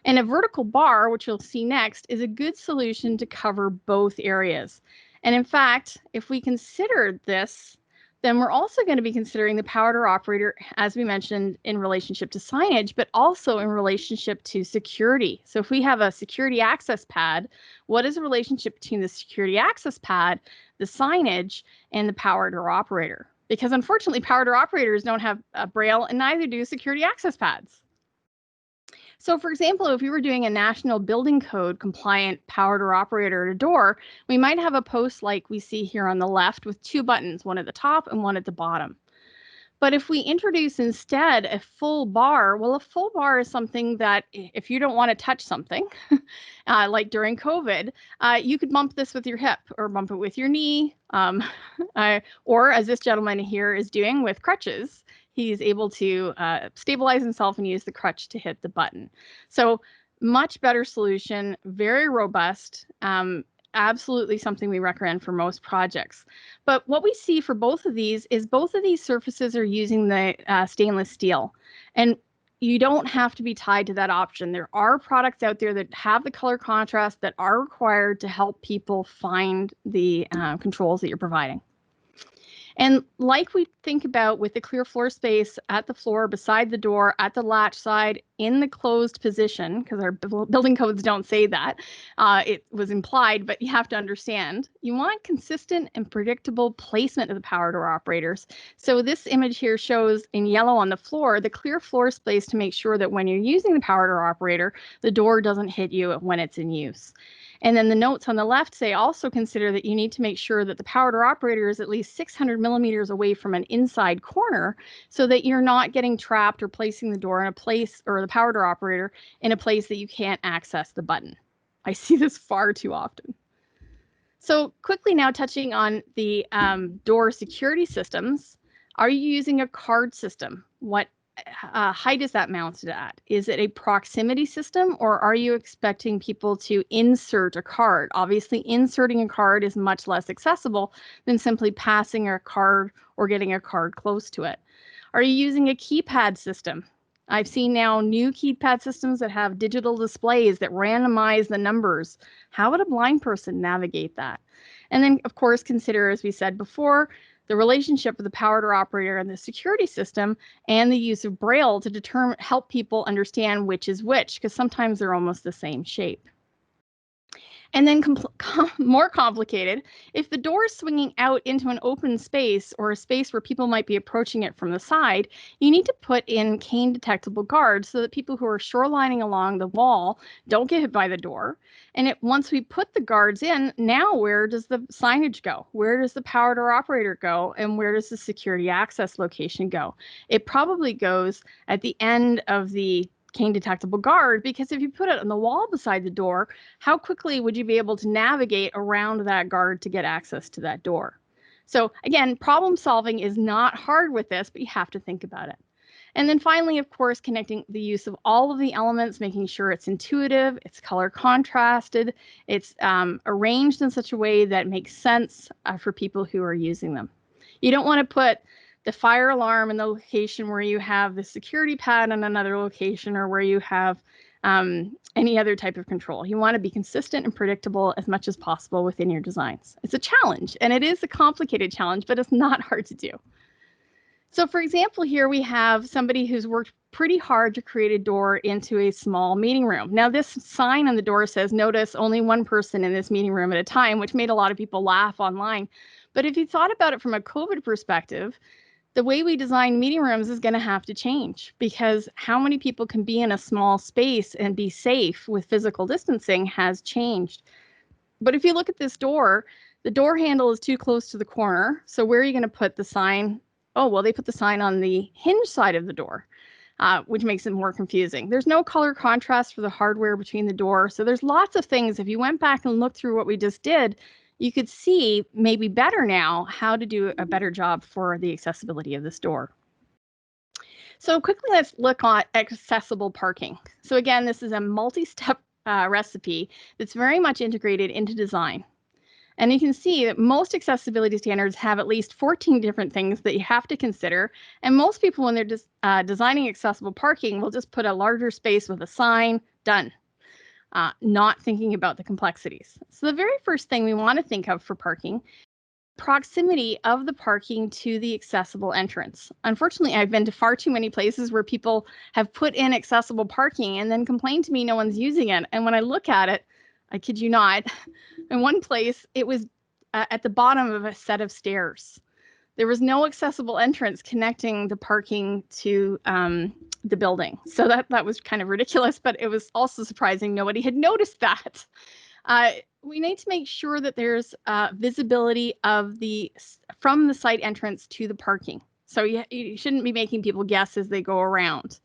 And a vertical bar, which you'll see next, is a good solution to cover both areas. And in fact, if we consider this, then we're also going to be considering the power door operator, as we mentioned, in relationship to signage, but also in relationship to security. So if we have a security access pad, what is the relationship between the security access pad, the signage, and the power door operator? Because unfortunately, power door operators don't have a braille, and neither do security access pads. So for example, if we were doing a national building code compliant power door operator at a door, we might have a post like we see here on the left with 2 buttons, one at the top and one at the bottom. But if we introduce instead a full bar, well, a full bar is something that if you don't want to touch something, like during COVID, you could bump this with your hip or bump it with your knee, or as this gentleman here is doing with crutches, he's able to stabilize himself and use the crutch to hit the button. So much better solution, very robust, absolutely something we recommend for most projects. But what we see for both of these is both of these surfaces are using the stainless steel. And you don't have to be tied to that option. There are products out there that have the color contrast that are required to help people find the controls that you're providing. And like we think about with the clear floor space at the floor, beside the door, at the latch side, in the closed position, because our building codes don't say that, it was implied, but you have to understand, you want consistent and predictable placement of the power door operators. So this image here shows in yellow on the floor, the clear floor space to make sure that when you're using the power door operator, the door doesn't hit you when it's in use. And then the notes on the left say also consider that you need to make sure that the power door operator is at least 600 millimeters away from an inside corner so that you're not getting trapped or placing the door in a place, or the power door operator in a place that you can't access the button. I see this far too often. So quickly now touching on the door security systems. Are you using a card system? What height is that mounted at? Is it a proximity system, or are you expecting people to insert a card? Obviously, inserting a card is much less accessible than simply passing a card or getting a card close to it. Are you using a keypad system? I've seen now new keypad systems that have digital displays that randomize the numbers. How would a blind person navigate that? And then, of course, consider, as we said before, the relationship of the power door operator and the security system, and the use of Braille to help people understand which is which, because sometimes they're almost the same shape. And then more complicated, if the door is swinging out into an open space or a space where people might be approaching it from the side, you need to put in cane detectable guards so that people who are shorelining along the wall don't get hit by the door. And once we put the guards in, now where does the signage go? Where does the power door operator go? And where does the security access location go? It probably goes at the end of the cane detectable guard, because if you put it on the wall beside the door, how quickly would you be able to navigate around that guard to get access to that door? So again, problem solving is not hard with this, but you have to think about it. And then finally, of course, connecting the use of all of the elements, making sure it's intuitive, it's color contrasted, it's arranged in such a way that makes sense for people who are using them. You don't want to put the fire alarm in the location where you have the security pad in another location, or where you have any other type of control. You want to be consistent and predictable as much as possible within your designs. It's a challenge, and it is a complicated challenge, but it's not hard to do. So for example, here we have somebody who's worked pretty hard to create a door into a small meeting room. Now this sign on the door says, notice only one person in this meeting room at a time, which made a lot of people laugh online. But if you thought about it from a COVID perspective, the way we design meeting rooms is going to have to change, because how many people can be in a small space and be safe with physical distancing has changed. But if you look at this door, the door handle is too close to the corner. So where are you going to put the sign? Oh, well, they put the sign on the hinge side of the door, which makes it more confusing. There's no color contrast for the hardware between the door. So there's lots of things. If you went back and looked through what we just did, you could see maybe better now how to do a better job for the accessibility of this door. So quickly, let's look at accessible parking. So again, this is a multi-step recipe that's very much integrated into design. And you can see that most accessibility standards have at least 14 different things that you have to consider. And most people, when they're just designing accessible parking, will just put a larger space with a sign, done. Not thinking about the complexities. So the very first thing we want to think of for parking, proximity of the parking to the accessible entrance. Unfortunately, I've been to far too many places where people have put in accessible parking and then complain to me no one's using it. And when I look at it, I kid you not, in one place, it was at the bottom of a set of stairs. There was no accessible entrance connecting the parking to the building. So that was kind of ridiculous, but it was also surprising nobody had noticed that. We need to make sure that there's visibility of from the site entrance to the parking. So you shouldn't be making people guess as they go around.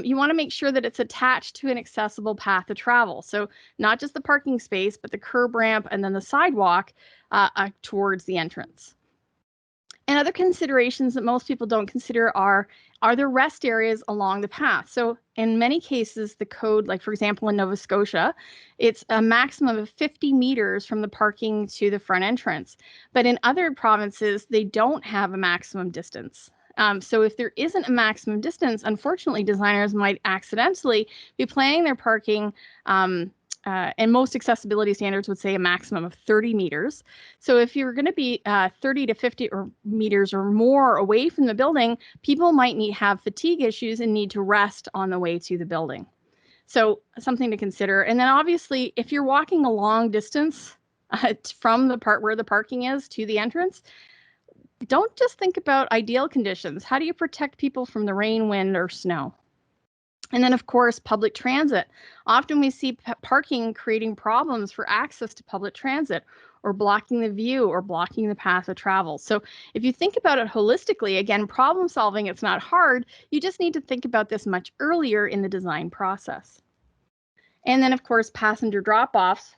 You want to make sure that it's attached to an accessible path of travel. So not just the parking space, but the curb ramp and then the sidewalk towards the entrance. And other considerations that most people don't consider are there rest areas along the path? So in many cases, the code, like for example, in Nova Scotia, it's a maximum of 50 meters from the parking to the front entrance. But in other provinces, they don't have a maximum distance. So if there isn't a maximum distance, unfortunately, designers might accidentally be planning their parking, and most accessibility standards would say a maximum of 30 meters. So if you're going to be 30 to 50 meters or more away from the building, people might have fatigue issues and need to rest on the way to the building. So something to consider. And then obviously, if you're walking a long distance from the part where the parking is to the entrance, don't just think about ideal conditions. How do you protect people from the rain, wind, or snow? And then, of course, public transit. Often we see parking creating problems for access to public transit, or blocking the view, or blocking the path of travel. So if you think about it holistically, again, problem solving, it's not hard. You just need to think about this much earlier in the design process. And then, of course, passenger drop-offs.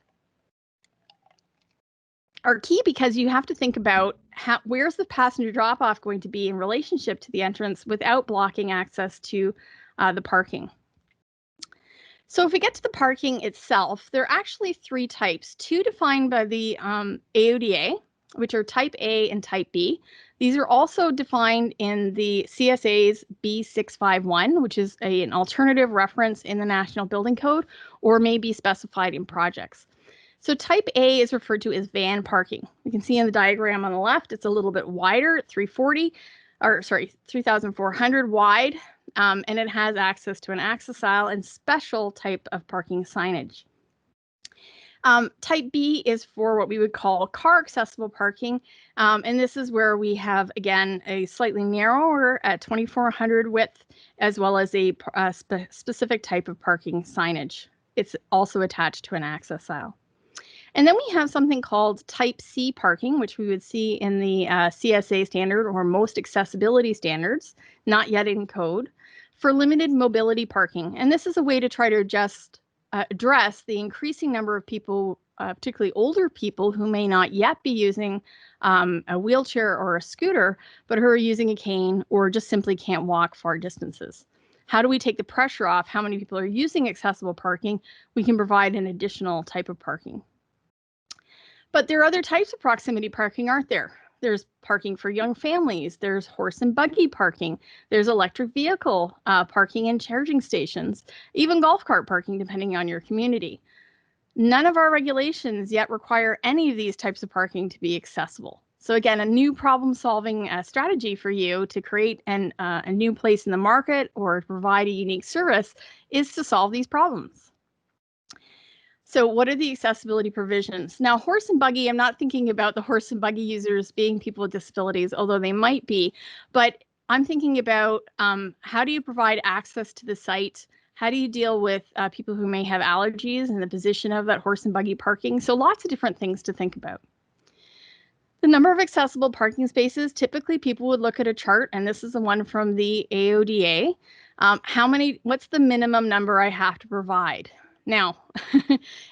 are key because you have to think about where's the passenger drop-off going to be in relationship to the entrance without blocking access to the parking. So if we get to the parking itself, there are actually 3 types, 2 defined by the AODA, which are type A and type B. These are also defined in the CSA's B651, which is an alternative reference in the National Building Code, or may be specified in projects. So type A is referred to as van parking. You can see in the diagram on the left, it's a little bit wider, 3,400 wide, and it has access to an access aisle and special type of parking signage. Type B is for what we would call car accessible parking. And this is where we have, again, a slightly narrower at 2,400 width, as well as a specific type of parking signage. It's also attached to an access aisle. And then we have something called type C parking, which we would see in the CSA standard or most accessibility standards, not yet in code, for limited mobility parking. And this is a way to try to address the increasing number of people, particularly older people, who may not yet be using a wheelchair or a scooter, but who are using a cane or just simply can't walk far distances. How do we take the pressure off how many people are using accessible parking? We can provide an additional type of parking. But there are other types of proximity parking, aren't there? There's parking for young families, there's horse and buggy parking, there's electric vehicle parking and charging stations, even golf cart parking, depending on your community. None of our regulations yet require any of these types of parking to be accessible. So again, a new problem-solving strategy for you to create a new place in the market or to provide a unique service is to solve these problems. So what are the accessibility provisions? Now, horse and buggy, I'm not thinking about the horse and buggy users being people with disabilities, although they might be, but I'm thinking about how do you provide access to the site? How do you deal with people who may have allergies and the position of that horse and buggy parking? So lots of different things to think about. The number of accessible parking spaces, typically people would look at a chart, and this is the one from the AODA. What's the minimum number I have to provide? Now,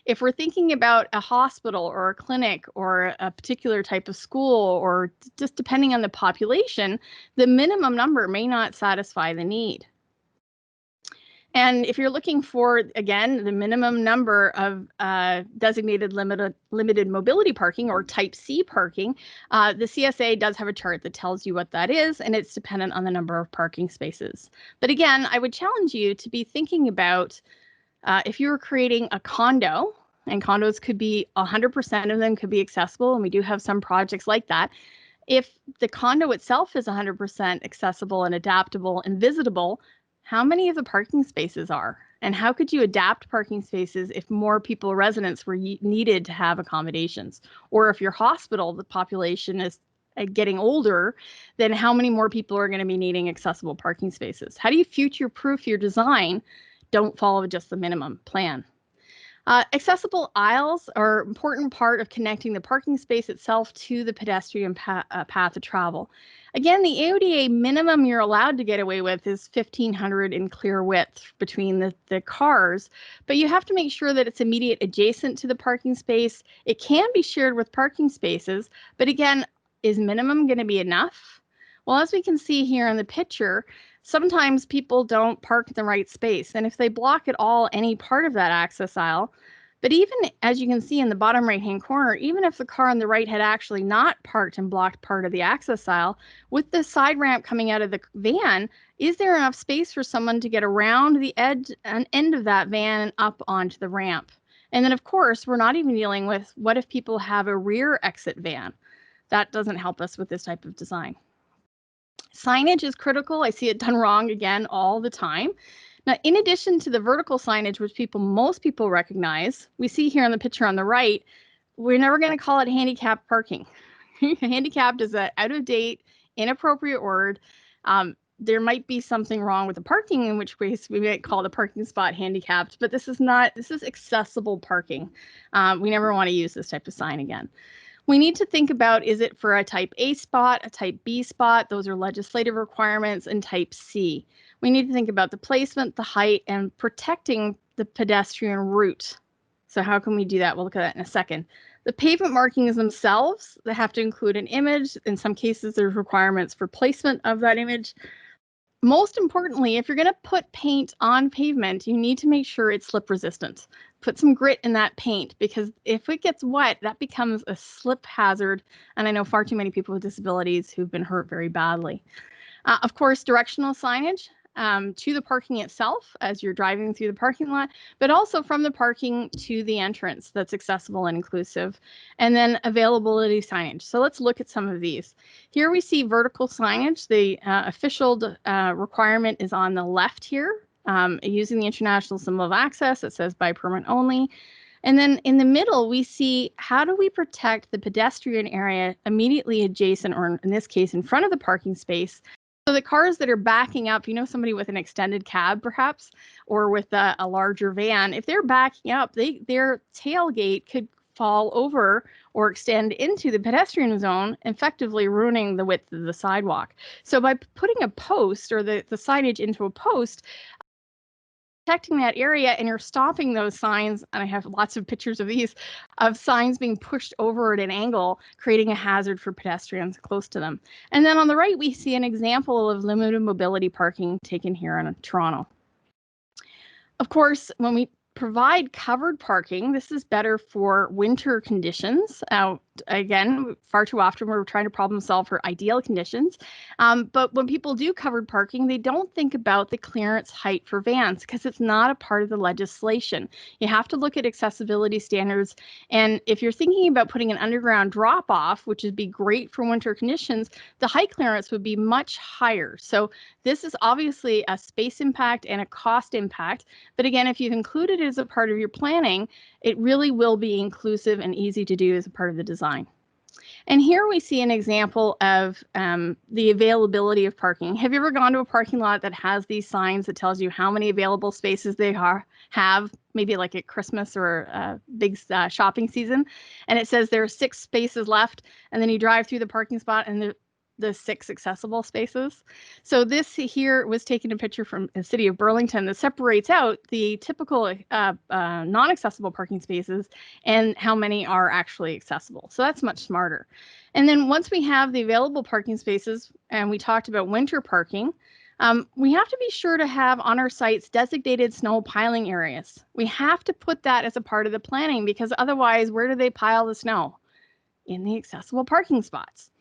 if we're thinking about a hospital or a clinic or a particular type of school, or just depending on the population, the minimum number may not satisfy the need. And if you're looking for, again, the minimum number of designated limited mobility parking or type C parking, the CSA does have a chart that tells you what that is, and it's dependent on the number of parking spaces. But again, I would challenge you to be thinking about if you were creating a condo, and condos could be 100% of them could be accessible, and we do have some projects like that. If the condo itself is 100% accessible and adaptable and visitable, how many of the parking spaces are? And how could you adapt parking spaces if more people, residents, were needed to have accommodations? Or if your hospital, the population is getting older, then how many more people are going to be needing accessible parking spaces? How do you future-proof your design? Don't follow just the minimum plan. Accessible aisles are an important part of connecting the parking space itself to the pedestrian path of travel. Again, the AODA minimum you're allowed to get away with is 1,500 in clear width between the cars, but you have to make sure that it's immediate adjacent to the parking space. It can be shared with parking spaces, but again, is minimum going to be enough? Well, as we can see here in the picture, sometimes people don't park in the right space, and if they block at all any part of that access aisle, but even as you can see in the bottom right-hand corner, even if the car on the right had actually not parked and blocked part of the access aisle, with the side ramp coming out of the van, is there enough space for someone to get around the end of that van and up onto the ramp? And then, of course, we're not even dealing with what if people have a rear exit van? That doesn't help us with this type of design. Signage is critical. I see it done wrong again all the time. Now, in addition to the vertical signage, which most people recognize, we see here on the picture on the right, we're never going to call it handicapped parking. Handicapped is an out-of-date, inappropriate word. There might be something wrong with the parking, in which case we might call the parking spot handicapped, but this is accessible parking. We never want to use this type of sign again. We need to think about, is it for a type A spot, a type B spot? Those are legislative requirements, and type C. We need to think about the placement, the height, and protecting the pedestrian route. So how can we do that? We'll look at that in a second. The pavement markings themselves, they have to include an image. In some cases, there's requirements for placement of that image. Most importantly, if you're going to put paint on pavement, you need to make sure it's slip resistant. Put some grit in that paint, because if it gets wet, that becomes a slip hazard. And I know far too many people with disabilities who've been hurt very badly. Of course, directional signage to the parking itself as you're driving through the parking lot, but also from the parking to the entrance that's accessible and inclusive. And then availability signage. So let's look at some of these. Here we see vertical signage. The official requirement is on the left here, using the international symbol of access. It says by permit only. And then in the middle, we see how do we protect the pedestrian area immediately adjacent, or in this case, in front of the parking space. So the cars that are backing up, somebody with an extended cab perhaps, or with a larger van, if they're backing up, their tailgate could fall over or extend into the pedestrian zone, effectively ruining the width of the sidewalk. So by putting a post or the signage into a post, protecting that area, and you're stopping those signs, and I have lots of pictures of these, of signs being pushed over at an angle, creating a hazard for pedestrians close to them. And then on the right, we see an example of limited mobility parking taken here in Toronto. Of course, when we provide covered parking, this is better for winter conditions. Again, far too often we're trying to problem solve for ideal conditions. But when people do covered parking, they don't think about the clearance height for vans because it's not a part of the legislation. You have to look at accessibility standards. And if you're thinking about putting an underground drop off, which would be great for winter conditions, the height clearance would be much higher. So this is obviously a space impact and a cost impact. But again, if you've included it as a part of your planning, it really will be inclusive and easy to do as a part of the design. And here we see an example of the availability of parking. Have you ever gone to a parking lot that has these signs that tells you how many available spaces they have, maybe like at Christmas or a big shopping season, and it says there are 6 spaces left, and then you drive through the parking spot and the 6 accessible spaces. So this here was taken a picture from the city of Burlington that separates out the typical non-accessible parking spaces and how many are actually accessible. So that's much smarter. And then once we have the available parking spaces, and we talked about winter parking, we have to be sure to have on our sites designated snow piling areas. We have to put that as a part of the planning, because otherwise, where do they pile the snow? In the accessible parking spots.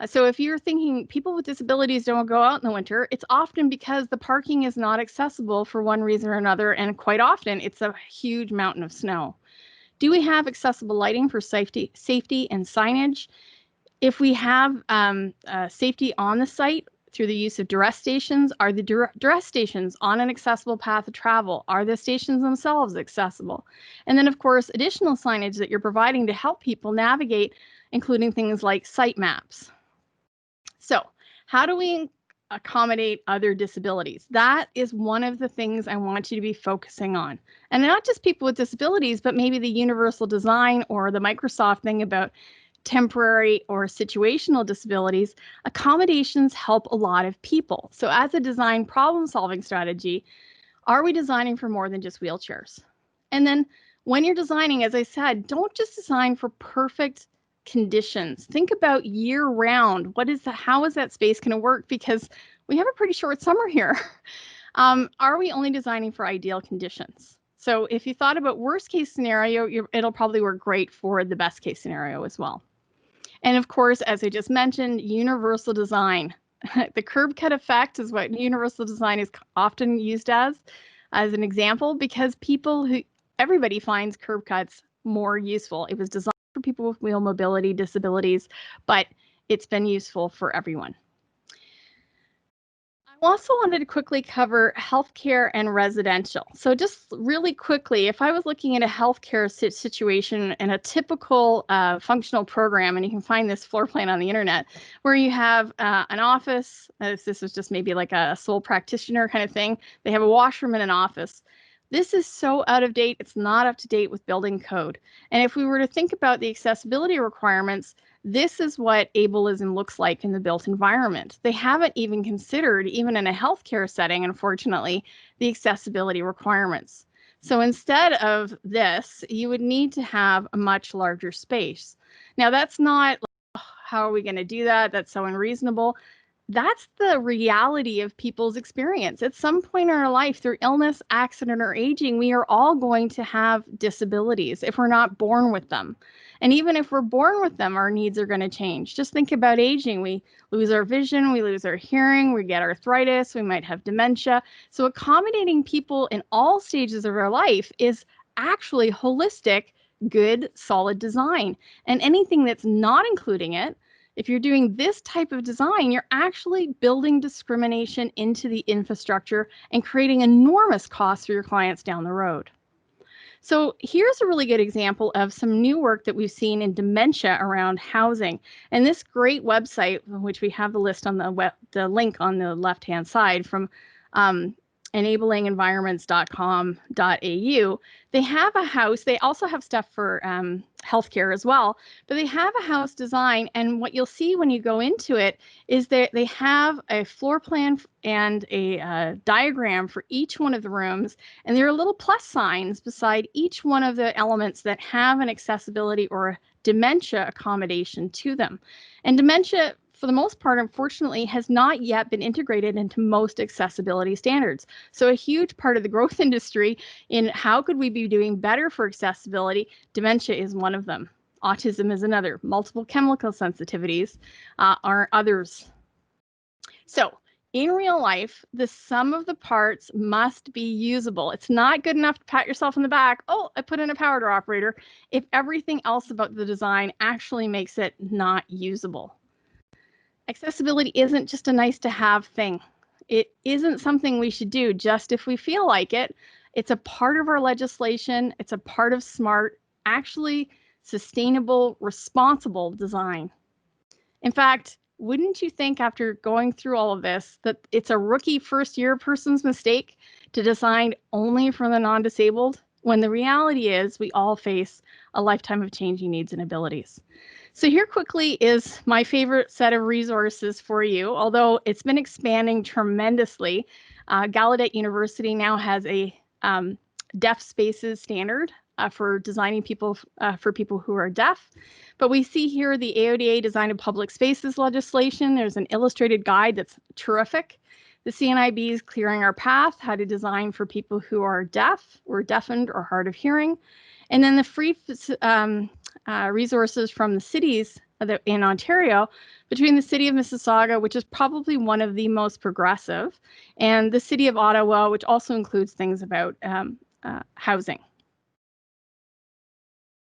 So if you're thinking people with disabilities don't go out in the winter, it's often because the parking is not accessible for one reason or another, and quite often it's a huge mountain of snow. Do we have accessible lighting for safety and signage? If we have safety on the site through the use of duress stations, are the duress stations on an accessible path of travel? Are the stations themselves accessible? And then, of course, additional signage that you're providing to help people navigate, including things like site maps. So how do we accommodate other disabilities? That is one of the things I want you to be focusing on. And not just people with disabilities, but maybe the universal design or the Microsoft thing about temporary or situational disabilities. Accommodations help a lot of people. So as a design problem-solving strategy, are we designing for more than just wheelchairs? And then when you're designing, as I said, don't just design for perfect conditions. Think about year round. How is that space going to work? Because we have a pretty short summer here. Are we only designing for ideal conditions? So if you thought about worst case scenario, it'll probably work great for the best case scenario as well. And of course, as I just mentioned, universal design. The curb cut effect is what universal design is often used as an example, because everybody finds curb cuts more useful. It was designed for people with wheel mobility disabilities, but it's been useful for everyone. I also wanted to quickly cover healthcare and residential. So just really quickly, if I was looking at a healthcare situation in a typical functional program, and you can find this floor plan on the internet, where you have an office, this is just maybe like a sole practitioner kind of thing, they have a washroom and an office. This is so out of date, it's not up to date with building code. And if we were to think about the accessibility requirements, this is what ableism looks like in the built environment. They haven't even considered, even in a healthcare setting, unfortunately, the accessibility requirements. So instead of this, you would need to have a much larger space. Now that's not, how are we going to do that? That's so unreasonable. That's the reality of people's experience. At some point in our life, through illness, accident, or aging, we are all going to have disabilities if we're not born with them. And even if we're born with them, our needs are going to change. Just think about aging. We lose our vision, we lose our hearing, we get arthritis, we might have dementia. So accommodating people in all stages of our life is actually holistic, good, solid design. And anything that's not including it, if you're doing this type of design, you're actually building discrimination into the infrastructure and creating enormous costs for your clients down the road. So here's a really good example of some new work that we've seen in dementia around housing. And this great website, which we have the list on the link on the left-hand side from enablingenvironments.com.au, they have a house. They also have stuff for healthcare as well, but they have a house design. And what you'll see when you go into it is that they have a floor plan and a diagram for each one of the rooms. And there are little plus signs beside each one of the elements that have an accessibility or a dementia accommodation to them. And dementia, for the most part, unfortunately, has not yet been integrated into most accessibility standards. So a huge part of the growth industry in how could we be doing better for accessibility, dementia is one of them. Autism is another. Multiple chemical sensitivities are others. So in real life, the sum of the parts must be usable. It's not good enough to pat yourself on the back, oh, I put in a power door operator, if everything else about the design actually makes it not usable. Accessibility isn't just a nice to have thing. It isn't something we should do just if we feel like it. It's a part of our legislation. It's a part of smart, actually sustainable, responsible design. In fact, wouldn't you think after going through all of this that it's a rookie first year person's mistake to design only for the non-disabled, when the reality is we all face a lifetime of changing needs and abilities? So here quickly is my favorite set of resources for you, although it's been expanding tremendously. Gallaudet University now has a deaf spaces standard for designing people for people who are deaf. But we see here the AODA Design of Public Spaces legislation. There's an illustrated guide that's terrific. The CNIB is Clearing Our Path, how to design for people who are deaf or deafened or hard of hearing. And then the free resources from the cities in Ontario, between the city of Mississauga, which is probably one of the most progressive, and the city of Ottawa, which also includes things about housing.